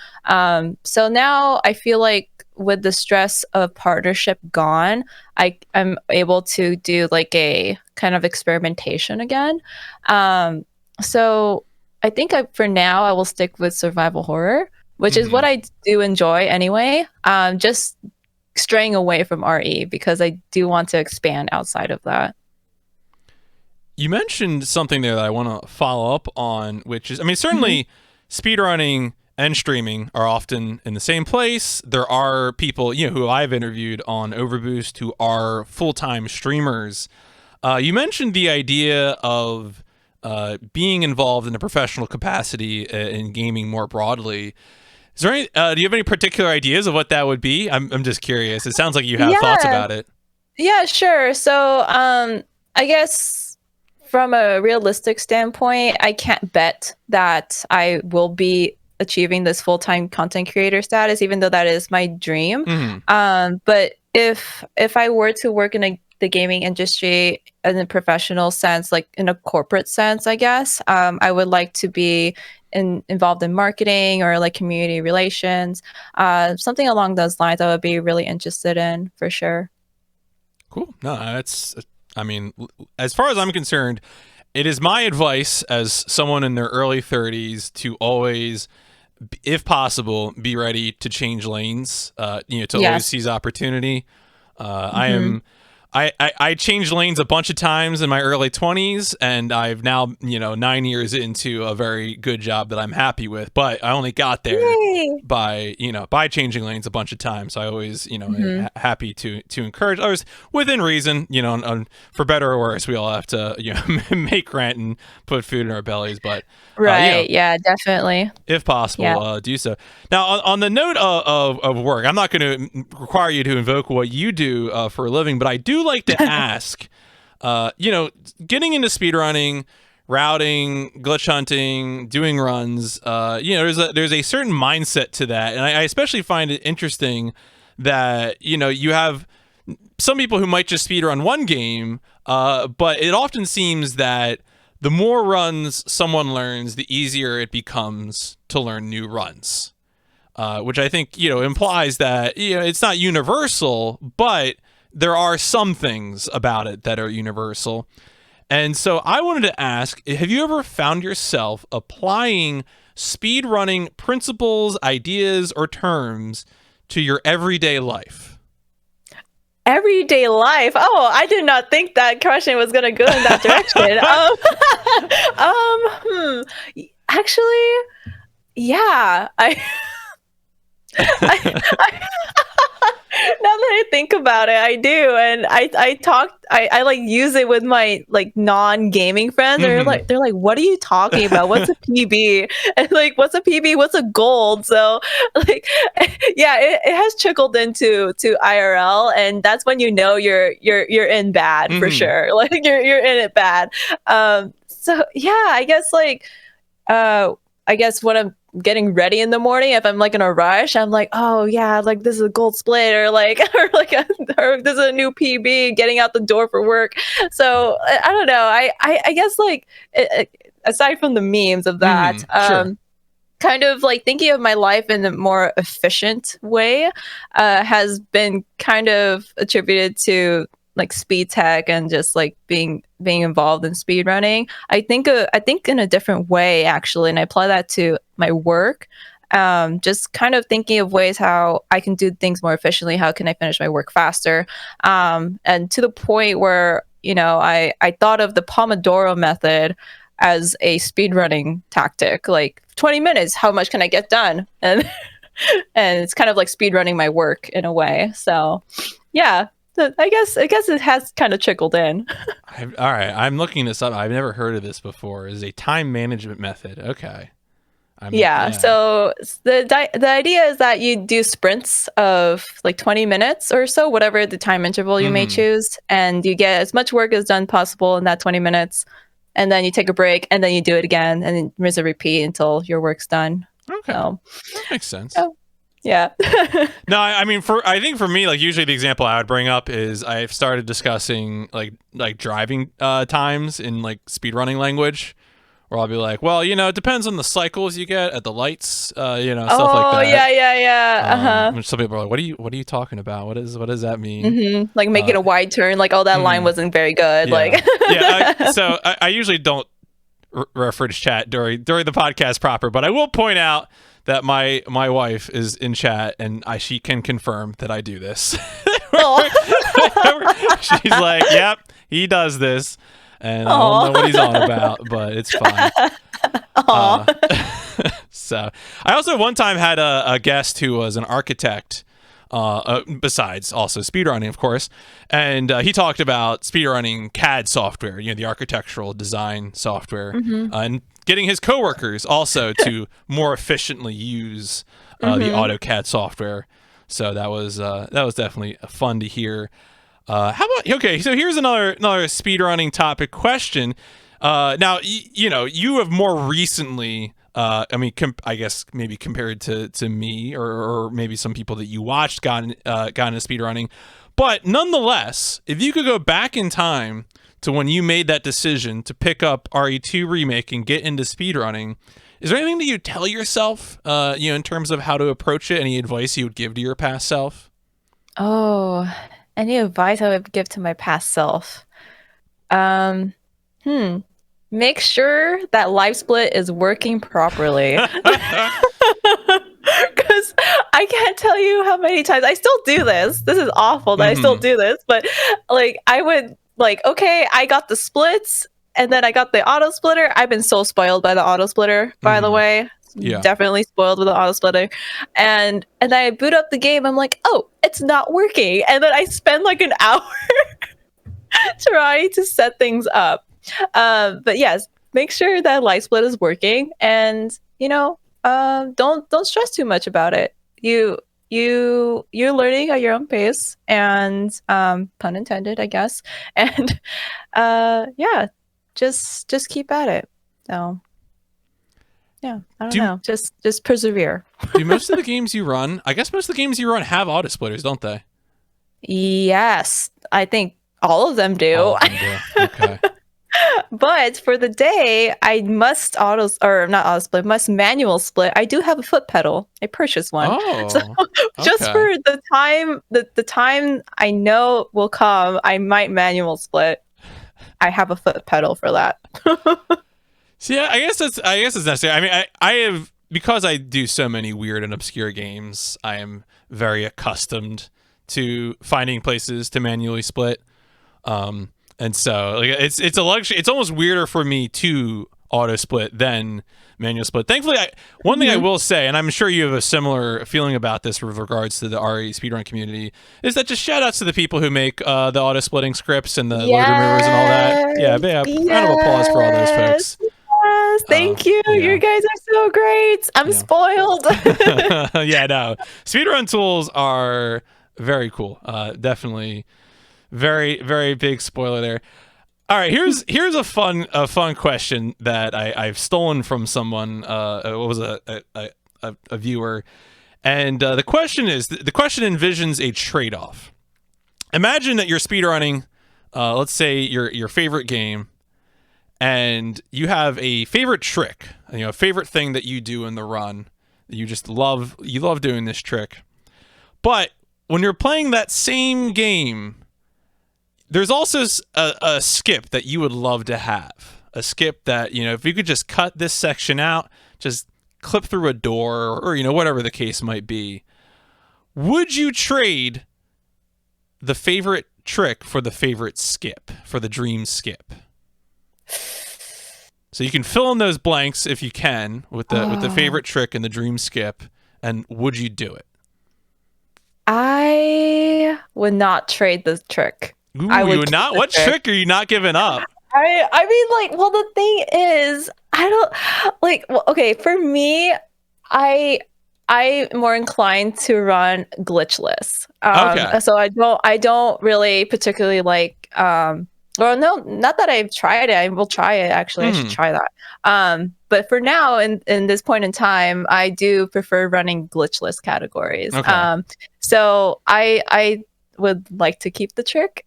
S2: So now I feel like with the stress of partnership gone, I'm able to do a kind of experimentation again. So I think for now I will stick with survival horror, which is what I do enjoy anyway. Just straying away from RE because I do want to expand outside of that.
S1: You mentioned something there that I want to follow up on, which is, I mean, certainly speedrunning and streaming are often in the same place. There are people, who I've interviewed on OverBoost who are full-time streamers. You mentioned the idea of being involved in a professional capacity in gaming more broadly. Is there any, do you have any particular ideas of what that would be? I'm just curious. It sounds like you have thoughts about it.
S2: Yeah, sure. So I guess from a realistic standpoint, I can't bet that I will be achieving this full-time content creator status, even though that is my dream. But if I were to work in the gaming industry in a professional sense, in a corporate sense, I guess, I would like to be involved in marketing or like community relations, something along those lines I would be really interested in for sure.
S1: Cool. No, I mean, as far as I'm concerned, it is my advice as someone in their early 30s to always, if possible, be ready to change lanes, to always seize opportunity. I changed lanes a bunch of times in my early 20s, and I've now, 9 years into a very good job that I'm happy with. But I only got there by changing lanes a bunch of times. So I always, happy to encourage others within reason. And for better or worse, we all have to, make rent and put food in our bellies. But
S2: yeah, definitely.
S1: If possible, do so. Now, on the note of work, I'm not going to require you to invoke what you do for a living, but I do like to ask, getting into speedrunning, routing, glitch hunting, doing runs, there's a certain mindset to that. And I especially find it interesting that, you have some people who might just speedrun one game, but it often seems that the more runs someone learns, the easier it becomes to learn new runs, which I think, implies that, it's not universal, but there are some things about it that are universal. And so I wanted to ask, have you ever found yourself applying speedrunning principles, ideas, or terms to your everyday life?
S2: Everyday life. Oh, I did not think that question was going to go in that direction. Actually, yeah. Now that I think about it, I do, and I like use it with my like non-gaming friends. They're like, what are you talking about? What's a PB? And like, what's a PB? What's a gold? So like, yeah, it has trickled into IRL, and that's when you're in bad for sure. Like you're in it bad. So yeah, I guess when I'm getting ready in the morning, if I'm like in a rush, I'm like, oh yeah, like this is a gold split, or this is a new PB getting out the door for work. So I don't know. I guess like aside from the memes of that,
S1: sure.
S2: kind of like thinking of my life in a more efficient way has been kind of attributed to like speed tech and just like being involved in speed running. I think in a different way actually, and I apply that to my work. Just kind of thinking of ways how I can do things more efficiently. How can I finish my work faster? And to the point where I thought of the Pomodoro method as a speed running tactic. Like 20 minutes, how much can I get done? And it's kind of like speed running my work in a way. So yeah. I guess it has kind of trickled in.
S1: All right, I'm looking this up. I've never heard of this before. Is a time management method. Okay.
S2: So the idea is that you do sprints of like 20 minutes or so, whatever the time interval you may choose, and you get as much work as done possible in that 20 minutes, and then you take a break, and then you do it again, and then rinse and repeat until your work's done.
S1: Okay,
S2: so,
S1: that makes sense.
S2: Yeah.
S1: No, I mean, I think for me, like usually the example I would bring up is I've started discussing like driving times in like speedrunning language, where I'll be like, well, it depends on the cycles you get at the lights, stuff like that.
S2: Oh, yeah.
S1: Which some people are like, what are you talking about? What does that mean?
S2: Like making a wide turn, like that line wasn't very good.
S1: Yeah.
S2: Like
S1: So I usually don't reference chat during the podcast proper, but I will point out that my wife is in chat, and she can confirm that I do this. She's like, yep, he does this, and I don't know what he's on about, but it's fine. So I also one time had a guest who was an architect, besides also speedrunning, of course, and he talked about speedrunning CAD software, the architectural design software, and getting his coworkers also to more efficiently use the AutoCAD software. So that was definitely fun to hear. How about, okay, so here's another speedrunning topic question. Now, you have more recently, I mean, I guess maybe compared to me or maybe some people that you watched got into speedrunning. But nonetheless, if you could go back in time to when you made that decision to pick up RE2 Remake and get into speedrunning, is there anything that you tell yourself, in terms of how to approach it? Any advice you would give to your past self?
S2: Oh, any advice I would give to my past self? Um, Make sure that live split is working properly. Because I can't tell you how many times I still do this. This is awful that I still do this, but like I would like, okay, I got the splits and then I got the auto splitter. I've been so spoiled by the auto splitter, by the way.
S1: Yeah.
S2: Definitely spoiled with the auto splitter. And then I boot up the game. I'm like, oh, it's not working. And then I spend like an hour trying to set things up. But yes, make sure that light split is working, and don't stress too much about it. You're learning at your own pace, and pun intended, I guess. And yeah, just keep at it. So yeah, I don't know. Just persevere.
S1: Do most of the games you run? I guess most of the games you run have auto splitters, don't they?
S2: Yes, I think all of them do.
S1: All of them do. Okay.
S2: But for the day, I must must manual split. I do have a foot pedal. I purchased one.
S1: Oh,
S2: so just
S1: okay.
S2: for the time I know will come, I might manual split. I have a foot pedal for that.
S1: So yeah, I guess it's necessary. I mean, I have, because I do so many weird and obscure games, I am very accustomed to finding places to manually split. And so like it's a luxury. It's almost weirder for me to auto split than manual split. Thankfully, one thing I will say, and I'm sure you have a similar feeling about this with regards to the RE speedrun community, is that just shout outs to the people who make the auto splitting scripts and the load removers and all that. Yeah, round of applause for all those folks.
S2: Yes, thank you.
S1: Yeah.
S2: You guys are so great. I'm spoiled.
S1: Yeah, no. Speedrun tools are very cool. Definitely. Very, very big spoiler there. All right, here's a fun question that I've stolen from someone. What was a viewer, and the question envisions a trade-off. Imagine that you're speedrunning, let's say your favorite game, and you have a favorite trick, a favorite thing that you do in the run. You just love doing this trick, but when you're playing that same game, there's also a skip that you would love to have. A skip that, if you could just cut this section out, just clip through a door or whatever the case might be. Would you trade the favorite trick for the favorite skip, for the dream skip? So you can fill in those blanks if you can with the favorite trick and the dream skip, and would you do it?
S2: I would not trade this trick.
S1: Ooh, you would not? What trick are you not giving up?
S2: I mean, like, well, the thing is, I don't like. Well, okay, for me, I'm more inclined to run glitchless.
S1: Okay.
S2: So I don't really particularly like. Well, no, not that I've tried it. I will try it. Actually, I should try that. But for now, in this point in time, I do prefer running glitchless categories.
S1: Okay.
S2: So I would like to keep the trick.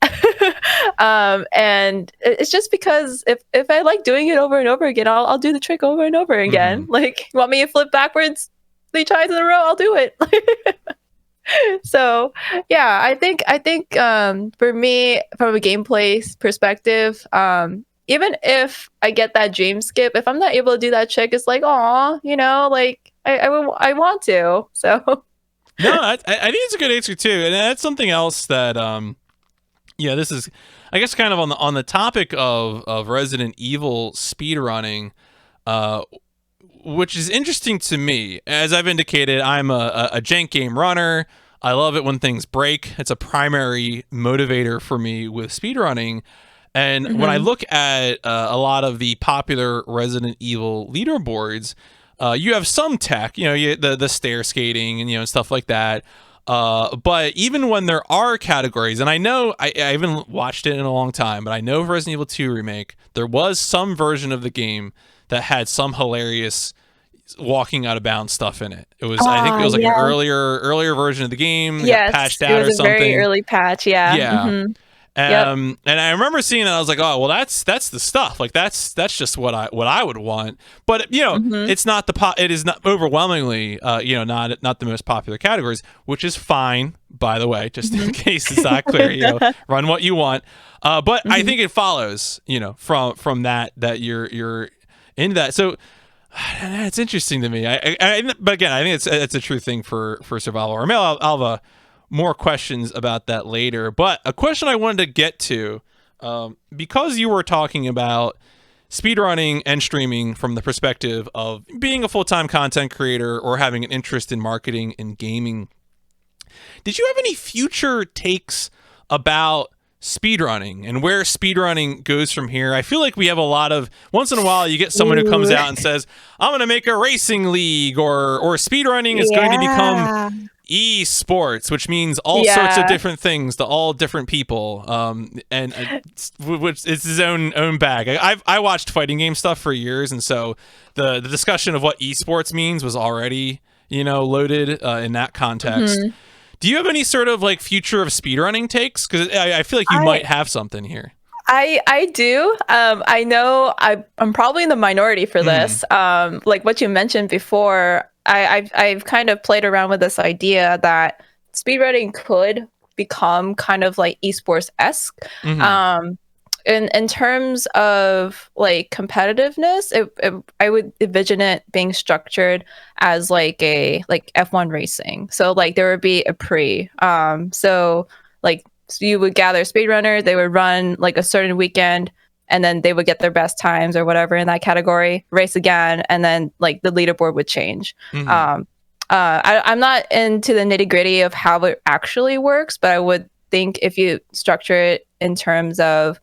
S2: And it's just because if I like doing it over and over again, I'll do the trick over and over again. Like, you want me to flip backwards 3 times in a row? I'll do it. So yeah, I think for me, from a gameplay perspective, even if I get that dream skip, if I'm not able to do that trick, it's like, aw, like I want to. So
S1: no, I think it's a good answer too, and that's something else that this is, I guess, kind of on the topic of Resident Evil speedrunning, which is interesting to me. As I've indicated, I'm a jank game runner. I love it when things break. It's a primary motivator for me with speedrunning. And when I look at a lot of the popular Resident Evil leaderboards, you have some tech, the stair skating and stuff like that. But even when there are categories, and I know I haven't watched it in a long time, but I know for Resident Evil 2 Remake, there was some version of the game that had some hilarious walking out of bounds stuff in it. It was, I think it was like an earlier version of the game.
S2: Yes,
S1: patched out
S2: it was
S1: or something.
S2: A very early patch. Yeah.
S1: Yeah. And I remember seeing that, I was like, oh well, that's the stuff. Like that's just what I would want. But it's not it is not overwhelmingly not the most popular categories, which is fine, by the way, just in case it's not clear. Run what you want. But I think it follows, from that you're into that. So it's interesting to me. But again, I think it's a true thing for survival. Or maybe I'll have more questions about that later. But a question I wanted to get to, because you were talking about speedrunning and streaming from the perspective of being a full-time content creator or having an interest in marketing and gaming, did you have any future takes about speedrunning and where speedrunning goes from here? I feel like we have a lot of, once in a while you get someone who comes out and says, I'm going to make a racing league, or speedrunning is going to become esports, which means all sorts of different things to all different people, and which is his own bag. I watched fighting game stuff for years, and so the discussion of what esports means was already loaded in that context. Do you have any sort of like future of speedrunning takes? Because I feel like you might have something here.
S2: I do. I know I'm probably in the minority for this. Like what you mentioned before, I've kind of played around with this idea that speedrunning could become kind of like esports-esque. In terms of like competitiveness, I would envision it being structured as like F1 racing. So like there would be a pre. So you would gather speedrunners, they would run like a certain weekend, and then they would get their best times or whatever in that category, race again, and then like the leaderboard would change. I'm not into the nitty-gritty of how it actually works, but I would think if you structure it in terms of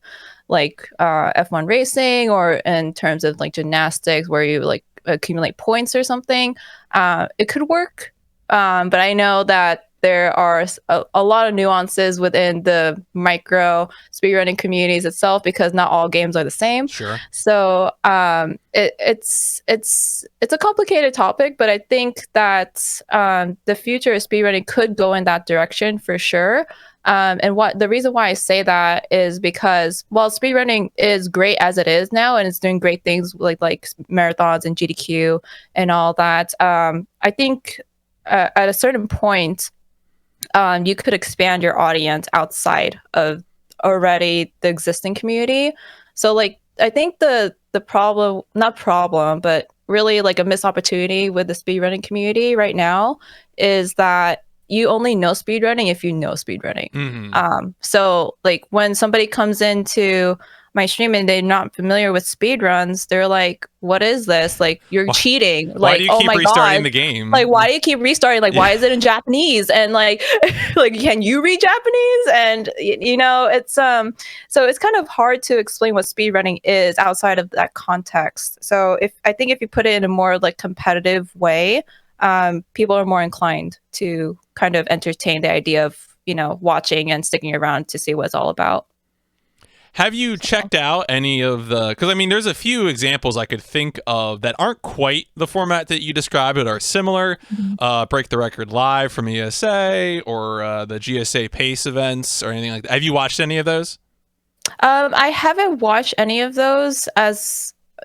S2: like F1 racing, or in terms of like gymnastics where you like accumulate points or something, it could work. But I know that there are a lot of nuances within the micro speedrunning communities itself, because not all games are the same.
S1: Sure.
S2: So it's a complicated topic, but I think that the future of speedrunning could go in that direction for sure. And the reason why I say that is because while speedrunning is great as it is now, and it's doing great things like marathons and GDQ and all that, I think at a certain point, you could expand your audience outside of already the existing community. So like I think the problem, not problem, but really like a missed opportunity with the speedrunning community right now is that you only know speedrunning if you know speedrunning. So like when somebody comes into my stream and they're not familiar with speedruns, they're like, what is this? Like, you're cheating.
S1: Why
S2: like,
S1: do you keep restarting the game?
S2: Like, why do you keep restarting? Like, why is it in Japanese? And like, like, can you read Japanese? And it's so it's kind of hard to explain what speedrunning is outside of that context. So I think if you put it in a more like competitive way, people are more inclined to kind of entertain the idea of watching and sticking around to see what it's all about.
S1: Have you checked out any of the, because I mean there's a few examples I could think of that aren't quite the format that you described but are similar. Break the Record Live from ESA, or the GSA Pace events, or anything like that. Have you watched any of those?
S2: I haven't watched any of those. I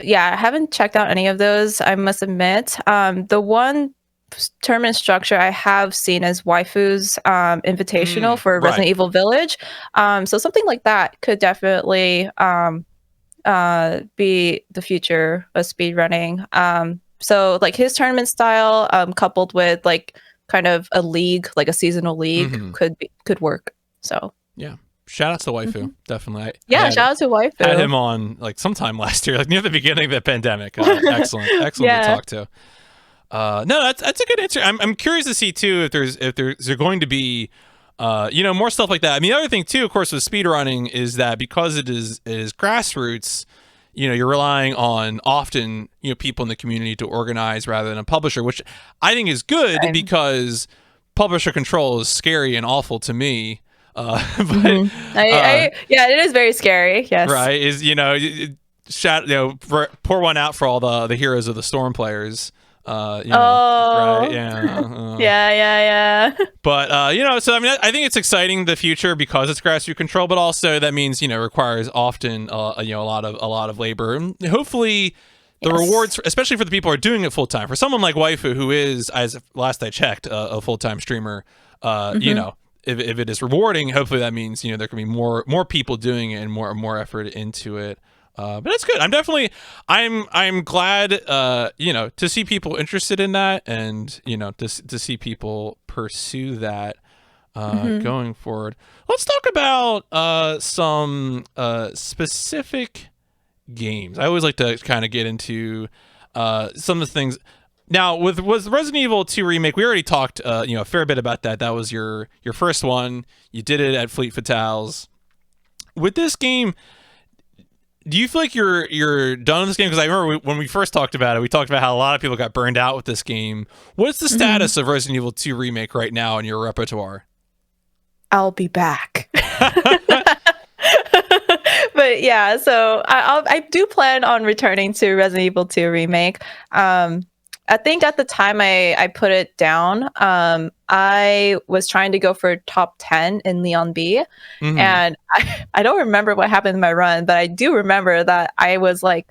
S2: haven't checked out any of those, I must admit. The one tournament structure I have seen is Waifu's Invitational for Resident Evil Village. So something like that could definitely be the future of speedrunning. So like his tournament style, coupled with like kind of a league, like a seasonal league, could work. So
S1: yeah. Shout out to Waifu, definitely.
S2: Shout out to Waifu.
S1: Had him on like sometime last year, like near the beginning of the pandemic. Excellent to talk to. No, that's a good answer. I'm curious to see too if there's going to be more stuff like that. I mean, the other thing too, of course, with speedrunning is that because it is grassroots, you're relying on often people in the community to organize rather than a publisher, which I think is good because publisher control is scary and awful to me. But
S2: it is very scary. Yes,
S1: right. Is pour one out for all the heroes of the Storm players.
S2: Oh,
S1: right? Yeah.
S2: yeah.
S1: But so I mean, I think it's exciting the future because it's grassroots control, but also that means requires often a lot of labor, and hopefully the
S2: Yes.
S1: rewards, especially for the people who are doing it full time. For someone like Waifu, who is, as last I checked, a full time streamer,
S2: Mm-hmm.
S1: if it is rewarding, hopefully that means there can be more people doing it and more effort into it. But that's good. I'm glad to see people interested in that, and to see people pursue that
S2: Mm-hmm.
S1: going forward. Let's talk about some specific games. I always like to kind of get into some of the things. Now, with Resident Evil 2 Remake, we already talked a fair bit about that. That was your first one. You did it at Fleet Fatales. With this game, do you feel like you're done with this game? Because I remember when we first talked about it, we talked about how a lot of people got burned out with this game. What's the
S2: Mm-hmm.
S1: status of Resident Evil 2 Remake right now in your repertoire?
S2: I'll be back. But yeah, so I do plan on returning to Resident Evil 2 Remake. I think at the time I put it down, I was trying to go for top 10 in Leon B.
S1: Mm-hmm.
S2: And I don't remember what happened in my run, but I do remember that I was like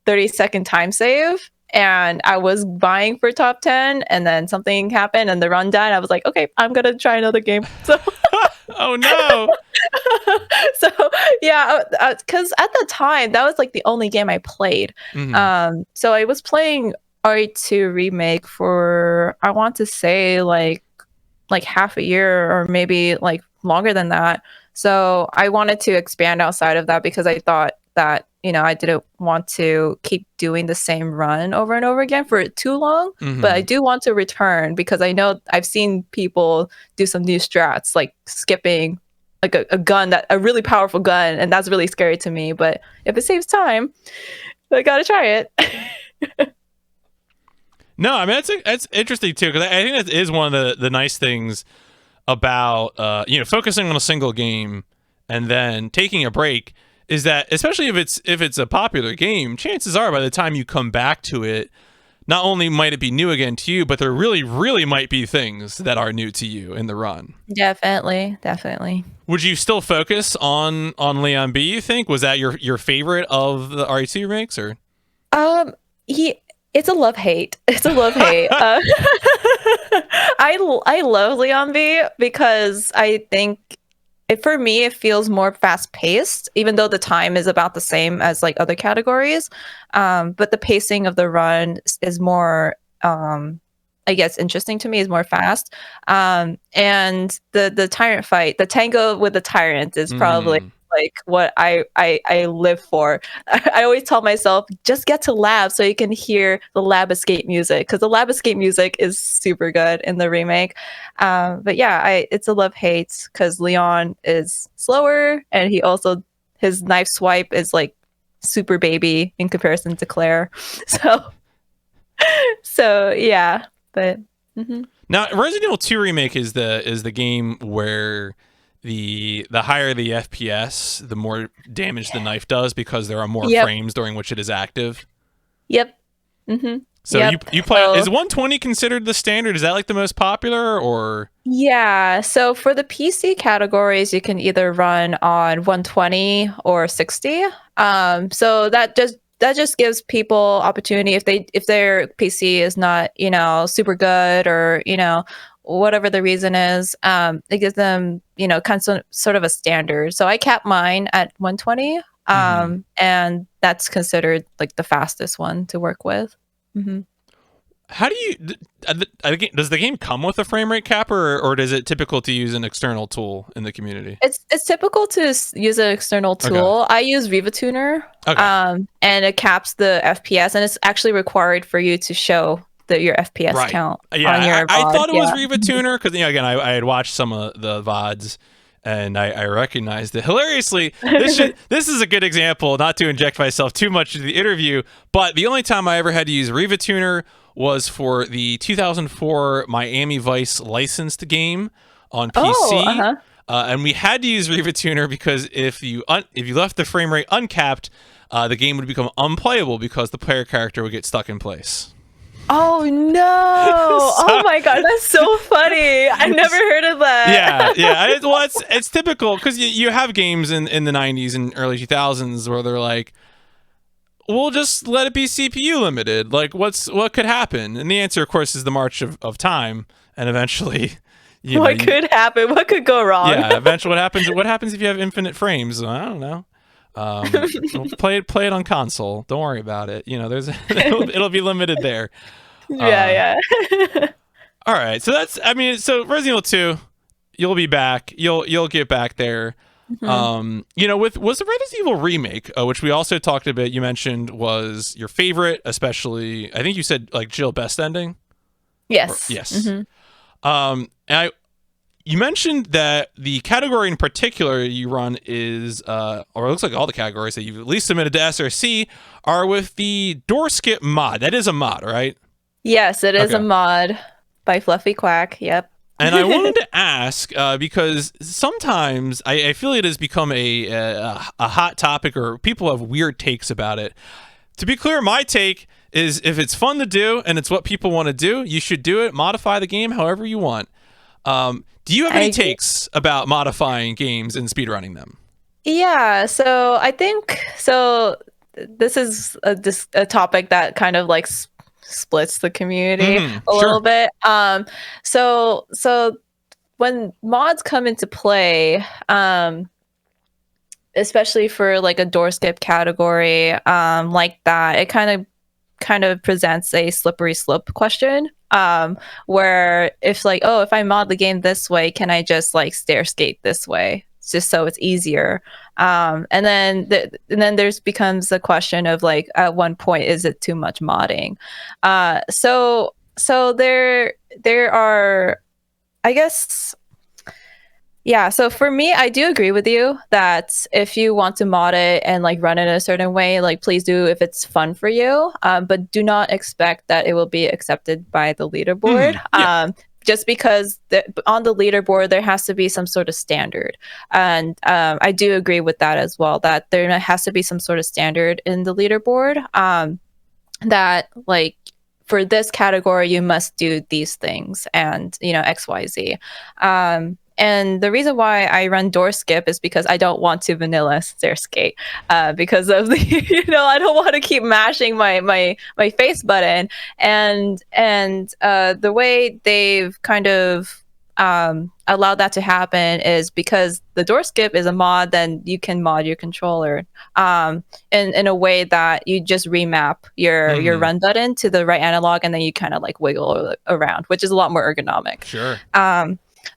S2: 30-second time save and I was vying for top 10 and then something happened and the run died. I was like, okay, I'm going to try another game. So
S1: Oh no!
S2: so yeah, because at the time that was like the only game I played.
S1: Mm-hmm.
S2: So I was playing RE2 Remake for I want to say like half a year or maybe like longer than that. So I wanted to expand outside of that because I thought that I didn't want to keep doing the same run over and over again for too long. But I
S1: Mm-hmm.
S2: do want to return because I know I've seen people do some new strats like skipping like a gun, that a really powerful gun, and that's really scary to me. But if it saves time, I gotta try it.
S1: No, I mean that's interesting too, because I think that is one of the nice things about focusing on a single game and then taking a break, is that especially if it's a popular game, chances are by the time you come back to it, not only might it be new again to you, but there really might be things that are new to you in the run.
S2: Definitely.
S1: Would you still focus on Leon B, you think? Was that your favorite of the RE2 remakes, or?
S2: He it's a love hate. It's a love hate. I love Leon V because I think for me it feels more fast paced, even though the time is about the same as like other categories. But the pacing of the run is more I guess interesting to me, is more fast. And the tyrant fight, the tango with the tyrant is probably
S1: Mm.
S2: like what I live for. I always tell myself, just get to lab so you can hear the lab escape music, because the lab escape music is super good in the remake. But yeah, it's a love hate because Leon is slower and he also, his knife swipe is like super baby in comparison to Claire. So so yeah, but mhm.
S1: Now, Resident Evil 2 Remake is the game where the higher the FPS, the more damage the knife does, because there are more
S2: Yep,
S1: frames during which it is active.
S2: yep, hmm
S1: So
S2: yep.
S1: you play,
S2: So
S1: is 120 considered the standard? Is that like the most popular, or?
S2: yeah, so for the PC categories, you can either run on 120 or 60. So that just gives people opportunity if their PC is not, super good, or, whatever the reason is, it gives them, kind of sort of a standard. So I cap mine at 120,
S1: Mm-hmm.
S2: and that's considered like the fastest one to work with. Hmm
S1: How do you does the game come with a frame rate capper, or is it typical to use an external tool in the community?
S2: It's typical to use an external
S1: Okay.
S2: tool. I use Viva Tuner,
S1: Okay.
S2: and it caps the FPS, and it's actually required for you to show your FPS
S1: Right.
S2: count on
S1: Yeah,
S2: your
S1: I
S2: VOD.
S1: thought it was
S2: Yeah.
S1: Riva Tuner because again I had watched some of the VODs, and I recognized it. Hilariously, this is a good example, not to inject myself too much into the interview, but the only time I ever had to use Riva Tuner was for the 2004 Miami Vice licensed game on
S2: Oh,
S1: PC.
S2: uh-huh.
S1: And we had to use Riva Tuner because if you left the frame rate uncapped, the game would become unplayable because the player character would get stuck in place.
S2: Oh no! Oh my god, that's so funny. I never heard of that.
S1: Yeah. Well, it's typical because you have games in the 90s and early 2000s where they're like, we'll just let it be CPU limited. Like, what could happen? And the answer, of course, is the march of time, and eventually,
S2: what could happen? What could go wrong?
S1: Yeah, eventually, what happens if you have infinite frames? I don't know. Play it on console. Don't worry about it. There's it'll be limited there.
S2: Yeah.
S1: All right, so so Resident Evil 2, you'll be back. You'll get back there. Was the Resident Evil remake, which we also talked about, you mentioned was your favorite, especially I think you said like Jill best ending.
S2: Yes.
S1: Yes. And you mentioned that the category in particular you run is, or it looks like all the categories that you've at least submitted to SRC are with the door skip mod. That is a mod, right?
S2: Yes, it is a mod by Fluffy Quack. Yep.
S1: And I wanted to ask, because sometimes I feel it has become a hot topic, or people have weird takes about it. To be clear, my take is if it's fun to do and it's what people want to do, you should do it. Modify the game however you want. Do you have any takes about modifying games and speedrunning them?
S2: Yeah, so I think this is a topic that kind of like splits the community a little bit. So when mods come into play, especially for like a door skip category, like that, it kind of presents a slippery slope question, where if I mod the game this way, can I just like stair skate this way just so it's easier? And then there's becomes a question of like, at one point, is it too much modding? So there are, I guess. Yeah, so for me, I do agree with you that if you want to mod it and like run it a certain way, like please do if it's fun for you, but do not expect that it will be accepted by the leaderboard. Just because on the leaderboard, there has to be some sort of standard. And I do agree with that as well, that there has to be some sort of standard in the leaderboard, that like, for this category, you must do these things and, XYZ. And the reason why I run door skip is because I don't want to vanilla stair skate, because of the, I don't want to keep mashing my face button, and the way they've kind of allowed that to happen is because the door skip is a mod, then you can mod your controller in a way that you just remap your run button to the right analog, and then you kind of like wiggle around, which is a lot more ergonomic.
S1: Sure.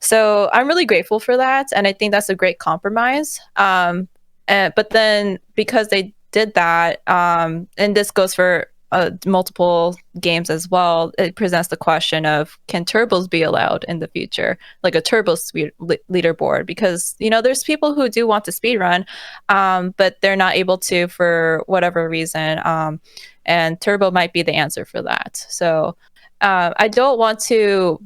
S2: So I'm really grateful for that, and I think that's a great compromise. But then because they did that, and this goes for multiple games as well, it presents the question of, can turbos be allowed in the future, like a turbo speed leaderboard? Because there's people who do want to speedrun, but they're not able to for whatever reason, and turbo might be the answer for that. So I don't want to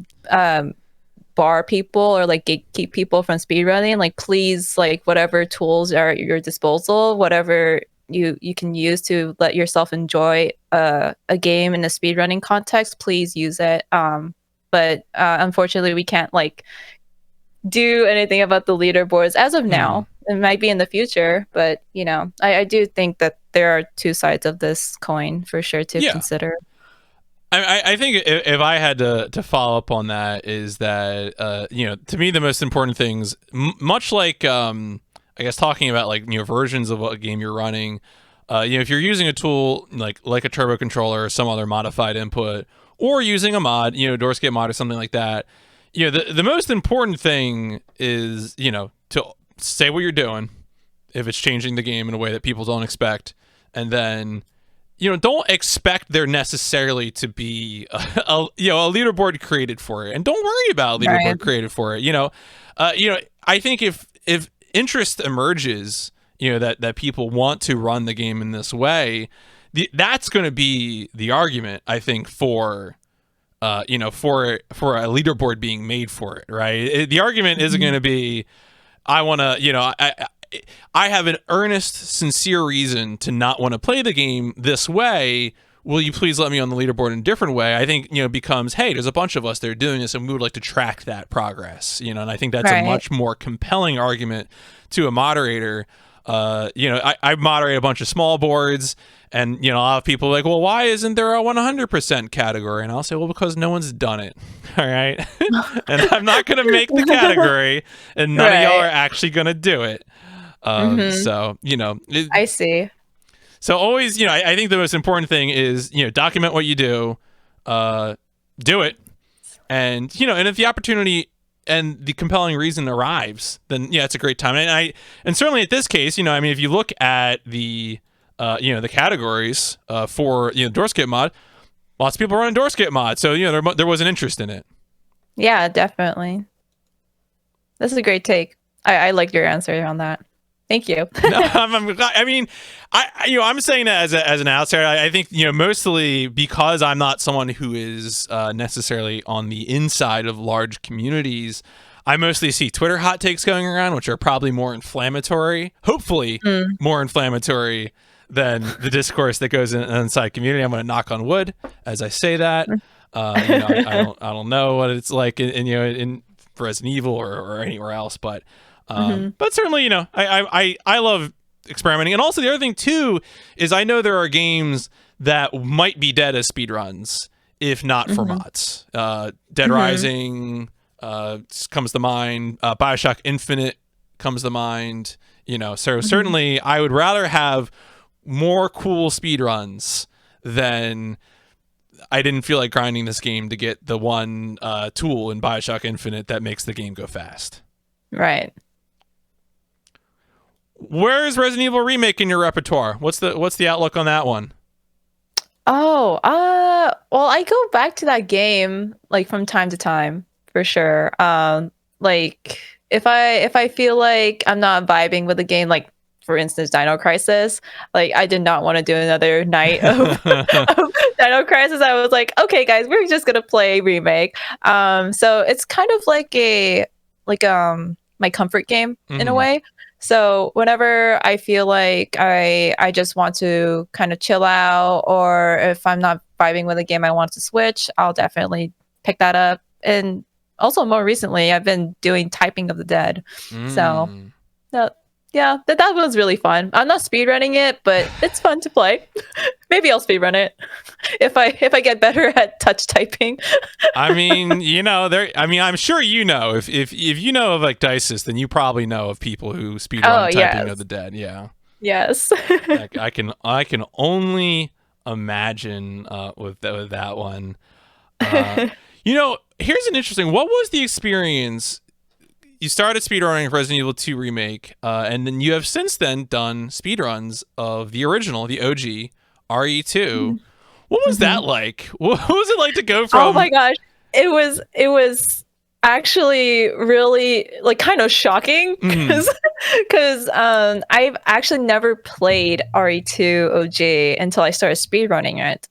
S2: bar people or like gatekeep people from speedrunning. Like, please, like whatever tools are at your disposal, whatever you can use to let yourself enjoy a game in a speedrunning context, please use it. But unfortunately, we can't like do anything about the leaderboards as of now. It might be in the future, but I do think that there are two sides of this coin for sure to consider.
S1: I think if I had to follow up on that, is that to me the most important things, much like I guess talking about like versions of what game you're running, if you're using a tool like a turbo controller or some other modified input, or using a mod, door skip mod or something like that, the most important thing is to say what you're doing if it's changing the game in a way that people don't expect, and then don't expect there necessarily to be a leaderboard created for it, and don't worry about a leaderboard created for it. I think if interest emerges, that people want to run the game in this way, that's going to be the argument, I think, for for a leaderboard being made for it, right? The argument isn't going to be, I want to, I have an earnest, sincere reason to not want to play the game this way, will you please let me on the leaderboard in a different way, I think, becomes, hey, there's a bunch of us that are doing this and we would like to track that progress, and I think that's a
S2: Right.
S1: much more compelling argument to a moderator. I moderate a bunch of small boards, and a lot of people are like, well, why isn't there a 100% category? And I'll say, well, because no one's done it. All right. And I'm not going to make the category, and none of y'all are actually going to do it. So,
S2: I see.
S1: So always, I think the most important thing is, document what you do, do it. And, and if the opportunity and the compelling reason arrives, then yeah, it's a great time. And certainly at this case, if you look at the, the categories, for, door skip mod, lots of people run door skip mod. So, there was an interest in it.
S2: Yeah, definitely. That's a great take. I like your answer on that. Thank you.
S1: No, I'm saying that as an outsider. I think, mostly because I'm not someone who is necessarily on the inside of large communities. I mostly see Twitter hot takes going around, which are probably more inflammatory, hopefully more inflammatory than the discourse that goes inside community. I'm going to knock on wood as I say that. I don't know what it's like in Resident Evil or anywhere else, but certainly, I love experimenting. And also the other thing too is I know there are games that might be dead as speedruns if not for mods. Dead Rising comes to mind. BioShock Infinite comes to mind. So certainly I would rather have more cool speedruns than I didn't feel like grinding this game to get the one tool in BioShock Infinite that makes the game go fast.
S2: Right.
S1: Where is Resident Evil Remake in your repertoire? What's the outlook on that one?
S2: Oh, well, I go back to that game like from time to time for sure. Like if I feel like I'm not vibing with the game, like for instance, Dino Crisis, like I did not want to do another night of Dino Crisis. I was like, okay, guys, we're just gonna play Remake. So it's kind of like my comfort game in a way. So whenever I feel like I just want to kind of chill out, or if I'm not vibing with a game I want to switch, I'll definitely pick that up. And also more recently, I've been doing Typing of the Dead. So yeah, that was really fun. I'm not speedrunning it, but it's fun to play. Maybe I'll speedrun it if I get better at touch typing.
S1: I'm sure if you know of like Dices, then you probably know of people who speedrun Typing of the Dead. Yeah.
S2: Yes.
S1: I can only imagine with that one. Here's an interesting. What was the experience? You started speedrunning Resident Evil 2 Remake, and then you have since then done speedruns of the original, the OG, RE2. What was that like? What was it like to go from...
S2: Oh my gosh. It was actually really like kind of shocking because I've actually never played RE2 OG until I started speedrunning it.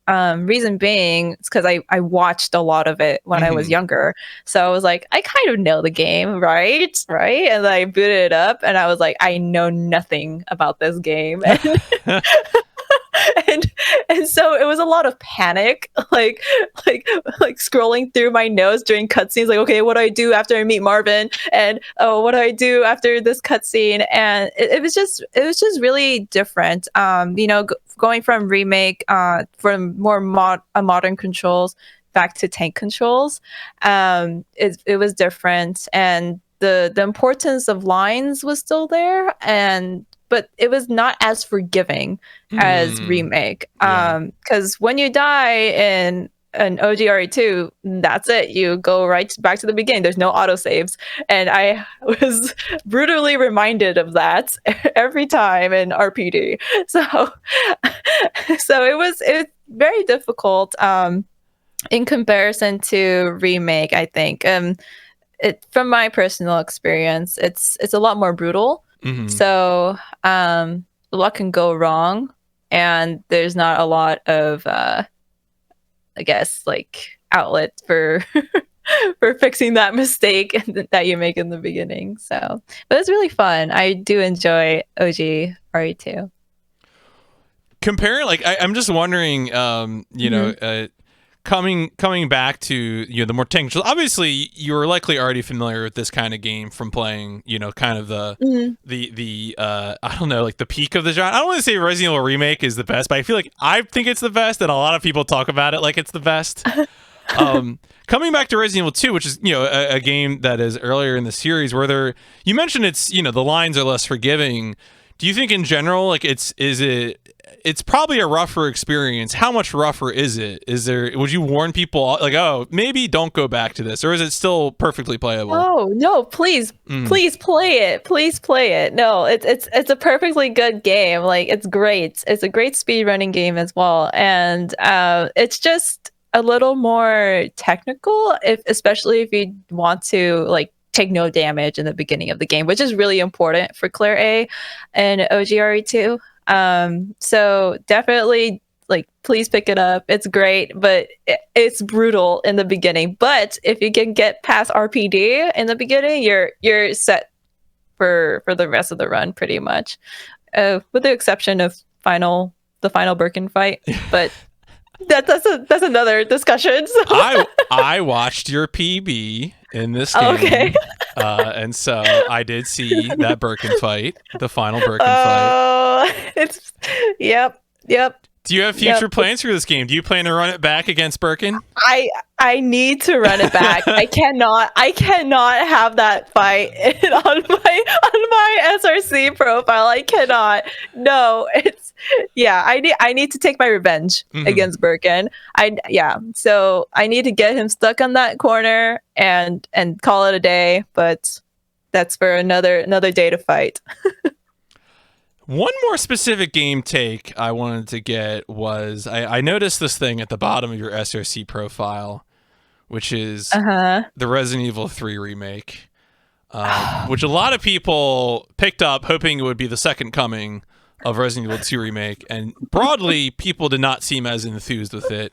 S2: Reason being, it's because I watched a lot of it when I was younger. So I was like, I kind of know the game, right? And I booted it up and I was like, I know nothing about this game. And so it was a lot of panic, like scrolling through my notes during cutscenes, like, okay, what do I do after I meet Marvin? And what do I do after this cutscene? And it was just really different. Going from Remake, from more modern controls back to tank controls, it was different, and the importance of lines was still there, but it was not as forgiving as Remake. Because when you die in an OG RE2, that's it. You go right back to the beginning. There's no autosaves. And I was brutally reminded of that every time in RPD. So it was very difficult in comparison to Remake, I think. From my personal experience, it's a lot more brutal. So a lot can go wrong, and there's not a lot of I guess like outlet for for fixing that mistake that you make in the beginning. But it's really fun. I do enjoy OG RE2.
S1: Compare, like, I'm just wondering, you know, coming back to, you know, the more technical, obviously you're likely already familiar with this kind of game from playing, you know, kind of the I don't know, like the peak of the genre. I don't want to say Resident Evil Remake is the best, but I think it's the best, and a lot of people talk about it like it's the best. Coming back to Resident Evil 2, which is, you know, a game that is earlier in the series, where you mentioned it's, you know, the lines are less forgiving. Do you think in general, like, it's probably a rougher experience? How much rougher is it? Would you warn people, like, oh, maybe don't go back to this, or is it still perfectly playable?
S2: Oh no, please play it. Please play it. No, it's a perfectly good game. Like, it's great. It's a great speedrunning game as well. And it's just a little more technical, especially if you want to, like, take no damage in the beginning of the game, which is really important for Claire A and OGRE2. So definitely, like, please pick it up. It's great, but it's brutal in the beginning. But if you can get past RPD in the beginning, you're set for the rest of the run, pretty much, with the exception of the final Birkin fight. But that's another discussion. So.
S1: I watched your PB in this game.
S2: Okay.
S1: And so I did see that Birkin fight, the final Birkin fight.
S2: Yep.
S1: Do you have future plans for this game? Do you plan to run it back against Birkin?
S2: I need to run it back. I cannot have that fight on my SRC profile. I cannot. No, I need to take my revenge against Birkin. So I need to get him stuck on that corner and call it a day, but that's for another day to fight.
S1: One more specific game take I wanted to get was, I noticed this thing at the bottom of your SRC profile, which is the Resident Evil 3 remake, which a lot of people picked up hoping it would be the second coming of Resident Evil 2 remake, and broadly, people did not seem as enthused with it.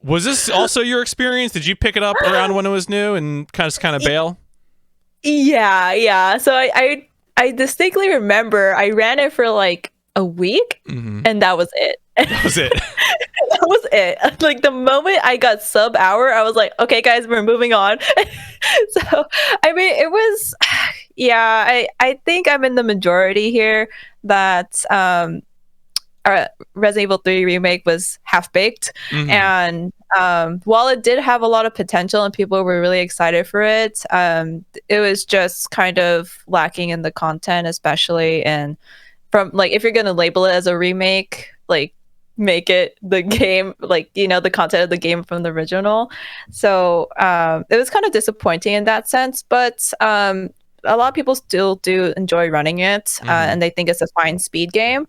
S1: Was this also your experience? Did you pick it up around when it was new and kind of bail?
S2: Yeah. So I distinctly remember I ran it for like a week, and that was it.
S1: That was it.
S2: That was it. Like, the moment I got sub hour, I was like, okay, guys, we're moving on. So, I mean, it was, I think I'm in the majority here that Resident Evil 3 remake was half-baked. And while it did have a lot of potential and people were really excited for it, it was just kind of lacking in the content, especially from, like, if you're going to label it as a remake, like, make it the game, like, you know, the content of the game from the original. So it was kind of disappointing in that sense, but a lot of people still do enjoy running it, and they think it's a fine speed game.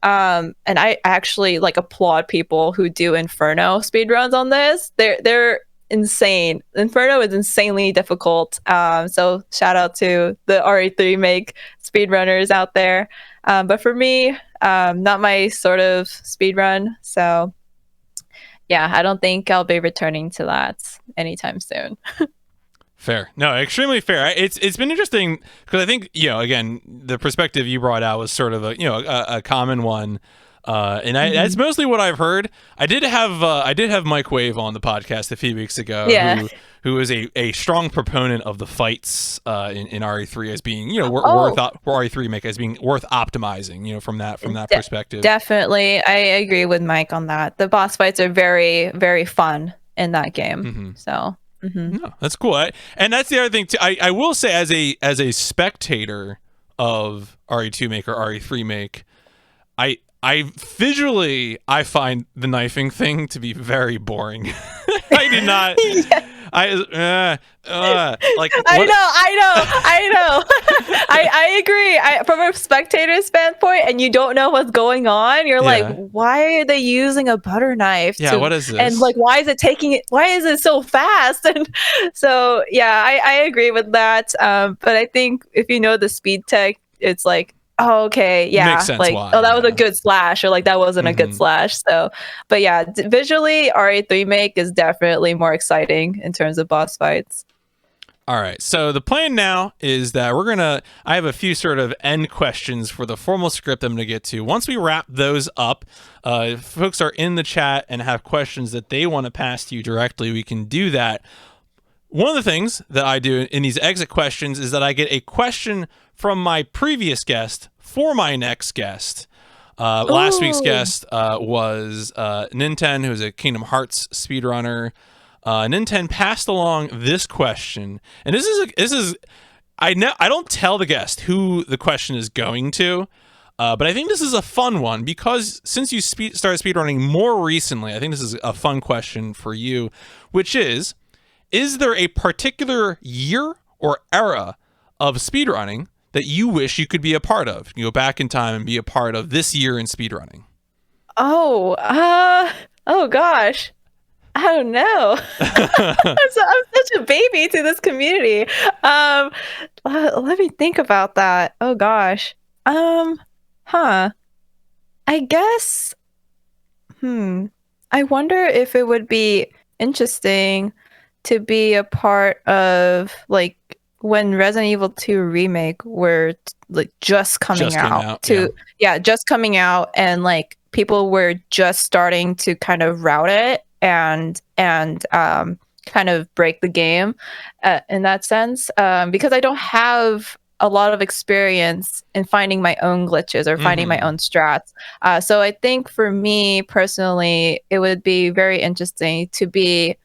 S2: And I actually, like, applaud people who do Inferno speedruns on this. They're insane. Inferno is insanely difficult. So shout out to the RE3 make speedrunners out there. But for me, not my sort of speedrun. So yeah, I don't think I'll be returning to that anytime soon.
S1: Fair. No, extremely fair. It's been interesting because I think, you know, again, the perspective you brought out was sort of a common one, and that's mostly what I've heard. I did have Mike Wave on the podcast a few weeks ago, who is a strong proponent of the fights in RE3 as being, you know, worth RE3 make as being worth optimizing, you know, from that perspective.
S2: Definitely, I agree with Mike on that. The boss fights are very, very fun in that game. So.
S1: No, that's cool. And that's the other thing too. I will say, as a spectator of RE2 make or RE3 make, I visually find the knifing thing to be very boring. I did not. Like,
S2: I know. I agree. From a spectator standpoint, and you don't know what's going on, you're like, why are they using a butter knife?
S1: What is this?
S2: And, like, why is it so fast? And so, I agree with that. But I think if you know the speed tech, it's like, oh, okay,
S1: makes sense,
S2: like,
S1: why,
S2: that was a good slash, or like, that wasn't a good slash. So, but yeah, visually, RE3 make is definitely more exciting in terms of boss fights.
S1: All right. So the plan now is that I have a few sort of end questions for the formal script I'm going to get to. Once we wrap those up, if folks are in the chat and have questions that they want to pass to you directly, we can do that. One of the things that I do in these exit questions is that I get a question from my previous guest for my next guest. Last week's guest was Ninten, who's a Kingdom Hearts speedrunner. Ninten passed along this question, and I don't tell the guest who the question is going to, but I think this is a fun one because since you started speedrunning more recently, I think this is a fun question for you, which is there a particular year or era of speedrunning that you wish you could be a part of? You go back in time and be a part of this year in speedrunning.
S2: Oh gosh. I don't know. I'm such a baby to this community. Let me think about that. Oh gosh. I guess. I wonder if it would be interesting to be a part of like when Resident Evil 2 Remake were like just coming out. Just coming out, and like people were just starting to kind of route it and kind of break the game in that sense, because I don't have a lot of experience in finding my own glitches or finding my own strats. So I think for me personally, it would be very interesting to be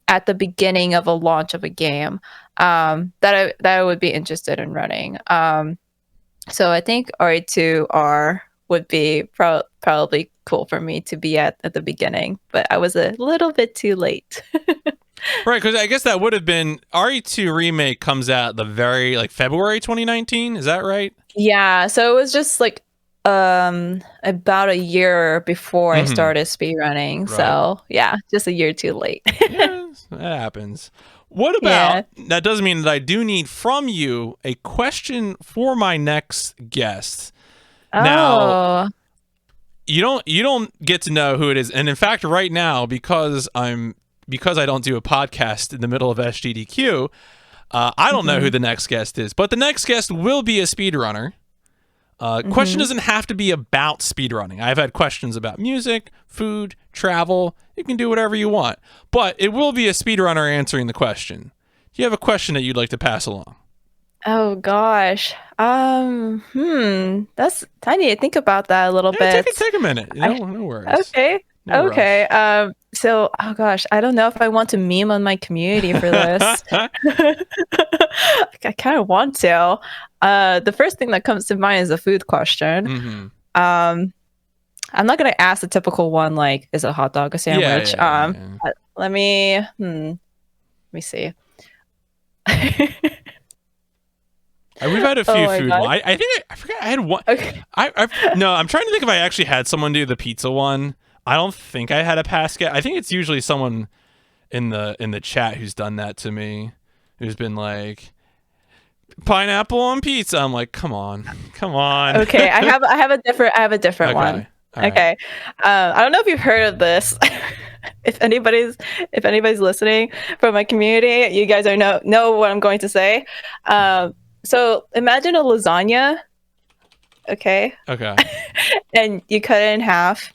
S2: at the beginning of a launch of a game that I would be interested in running. So I think RE2R would be probably cool for me to be at the beginning, but I was a little bit too late.
S1: Right, because I guess that would have been RE2 Remake comes out the very February 2019. Is that right?
S2: Yeah, so it was just like about a year before I started speedrunning. Right. So yeah, just a year too late.
S1: Yes, that happens. What about, that doesn't mean that I do need from you a question for my next guest.
S2: Oh.
S1: Now, you don't get to know who it is. And in fact, right now, because I don't do a podcast in the middle of SGDQ, I don't know who the next guest is. But the next guest will be a speedrunner. Question doesn't have to be about speedrunning. I've had questions about music, food, travel. You can do whatever you want. But it will be a speedrunner answering the question. Do you have a question that you'd like to pass along?
S2: Oh gosh. That's I need to think about that a little bit.
S1: Take a minute. No worries.
S2: Okay.
S1: No
S2: okay. Rush. So oh gosh, I don't know if I want to meme on my community for this. I kind of want to. The first thing that comes to mind is a food question. I'm not gonna ask the typical one like, is a hot dog a sandwich? Let me see.
S1: We've had a few food ones. I think I forgot I had one. Okay. No, I'm trying to think if I actually had someone do the pizza one. I don't think I had a pass yet. I think it's usually someone in the chat who's done that to me, who's been like, pineapple on pizza. I'm like, come on.
S2: Okay, I have a different one. Okay. I don't know if you've heard of this. if anybody's listening from my community, you guys know what I'm going to say. So imagine a lasagna. Okay. And you cut it in half,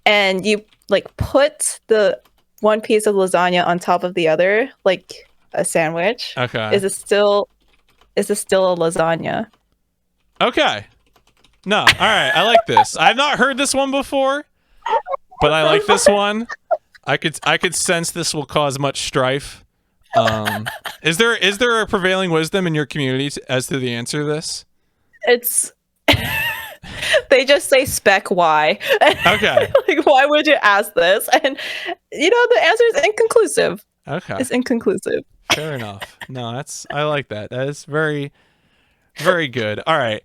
S2: and you like put the one piece of lasagna on top of the other, like a sandwich.
S1: Okay.
S2: Is it still a lasagna?
S1: Okay. No. All right. I like this. I've not heard this one before, but I like this one. I could sense this will cause much strife. Is there a prevailing wisdom in your community as to the answer to this?
S2: It's they just say spec why.
S1: Okay.
S2: Like, why would you ask this? And the answer is inconclusive.
S1: Okay.
S2: It's inconclusive.
S1: Fair enough. No, I like that. That is very, very good. All right.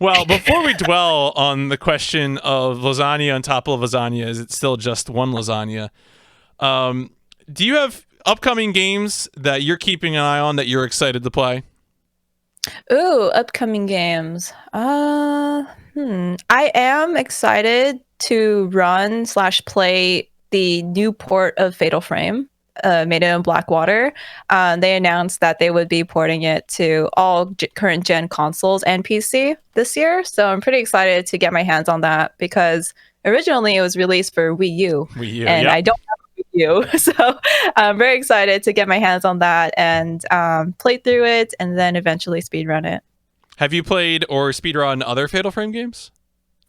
S1: Well, before we dwell on the question of lasagna on top of lasagna, is it still just one lasagna? Do you have upcoming games that you're keeping an eye on that you're excited to play?
S2: Ooh, upcoming games. I am excited to run/play the new port of Fatal Frame. made it in Blackwater. They announced that they would be porting it to all current gen consoles and PC this year. So I'm pretty excited to get my hands on that because originally it was released for Wii U, and
S1: yep.
S2: I don't have a Wii U, so I'm very excited to get my hands on that and play through it, and then eventually speedrun it.
S1: Have you played or speedrun other Fatal Frame games?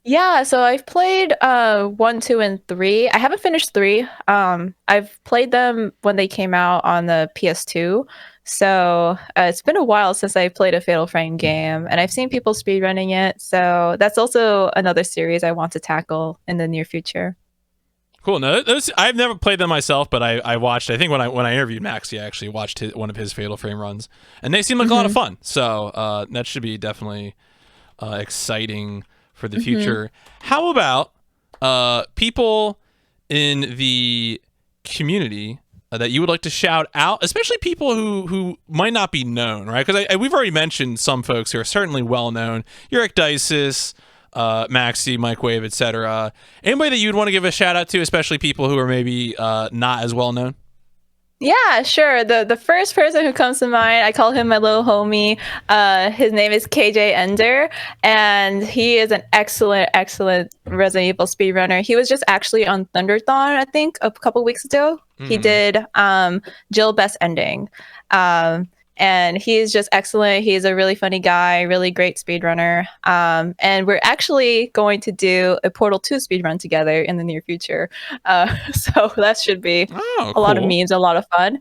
S2: Yeah, so I've played 1, 2, and 3. I haven't finished 3. I've played them when they came out on the PS2. So it's been a while since I played a Fatal Frame game, and I've seen people speedrunning it. So that's also another series I want to tackle in the near future.
S1: Cool. No, I've never played them myself, but I watched. I think when I interviewed Maxi, I actually watched one of his Fatal Frame runs, and they seem like a lot of fun. So that should be definitely exciting for the future. How about people in the community that you would like to shout out, especially people who might not be known, right? Because we've already mentioned some folks who are certainly well known. Yurick Dices, Maxi, Mike Wave, etc. Anybody that you'd want to give a shout out to, especially people who are maybe not as well known?
S2: Yeah, sure. The first person who comes to mind, I call him my little homie. His name is KJ Ender, and he is an excellent Resident Evil speedrunner. He was just actually on Thunderthon, I think, a couple weeks ago. He did Jill Best Ending. And he is just excellent. He's a really funny guy, really great speedrunner. And we're actually going to do a Portal 2 speedrun together in the near future. So that should be a lot of memes, a lot of fun.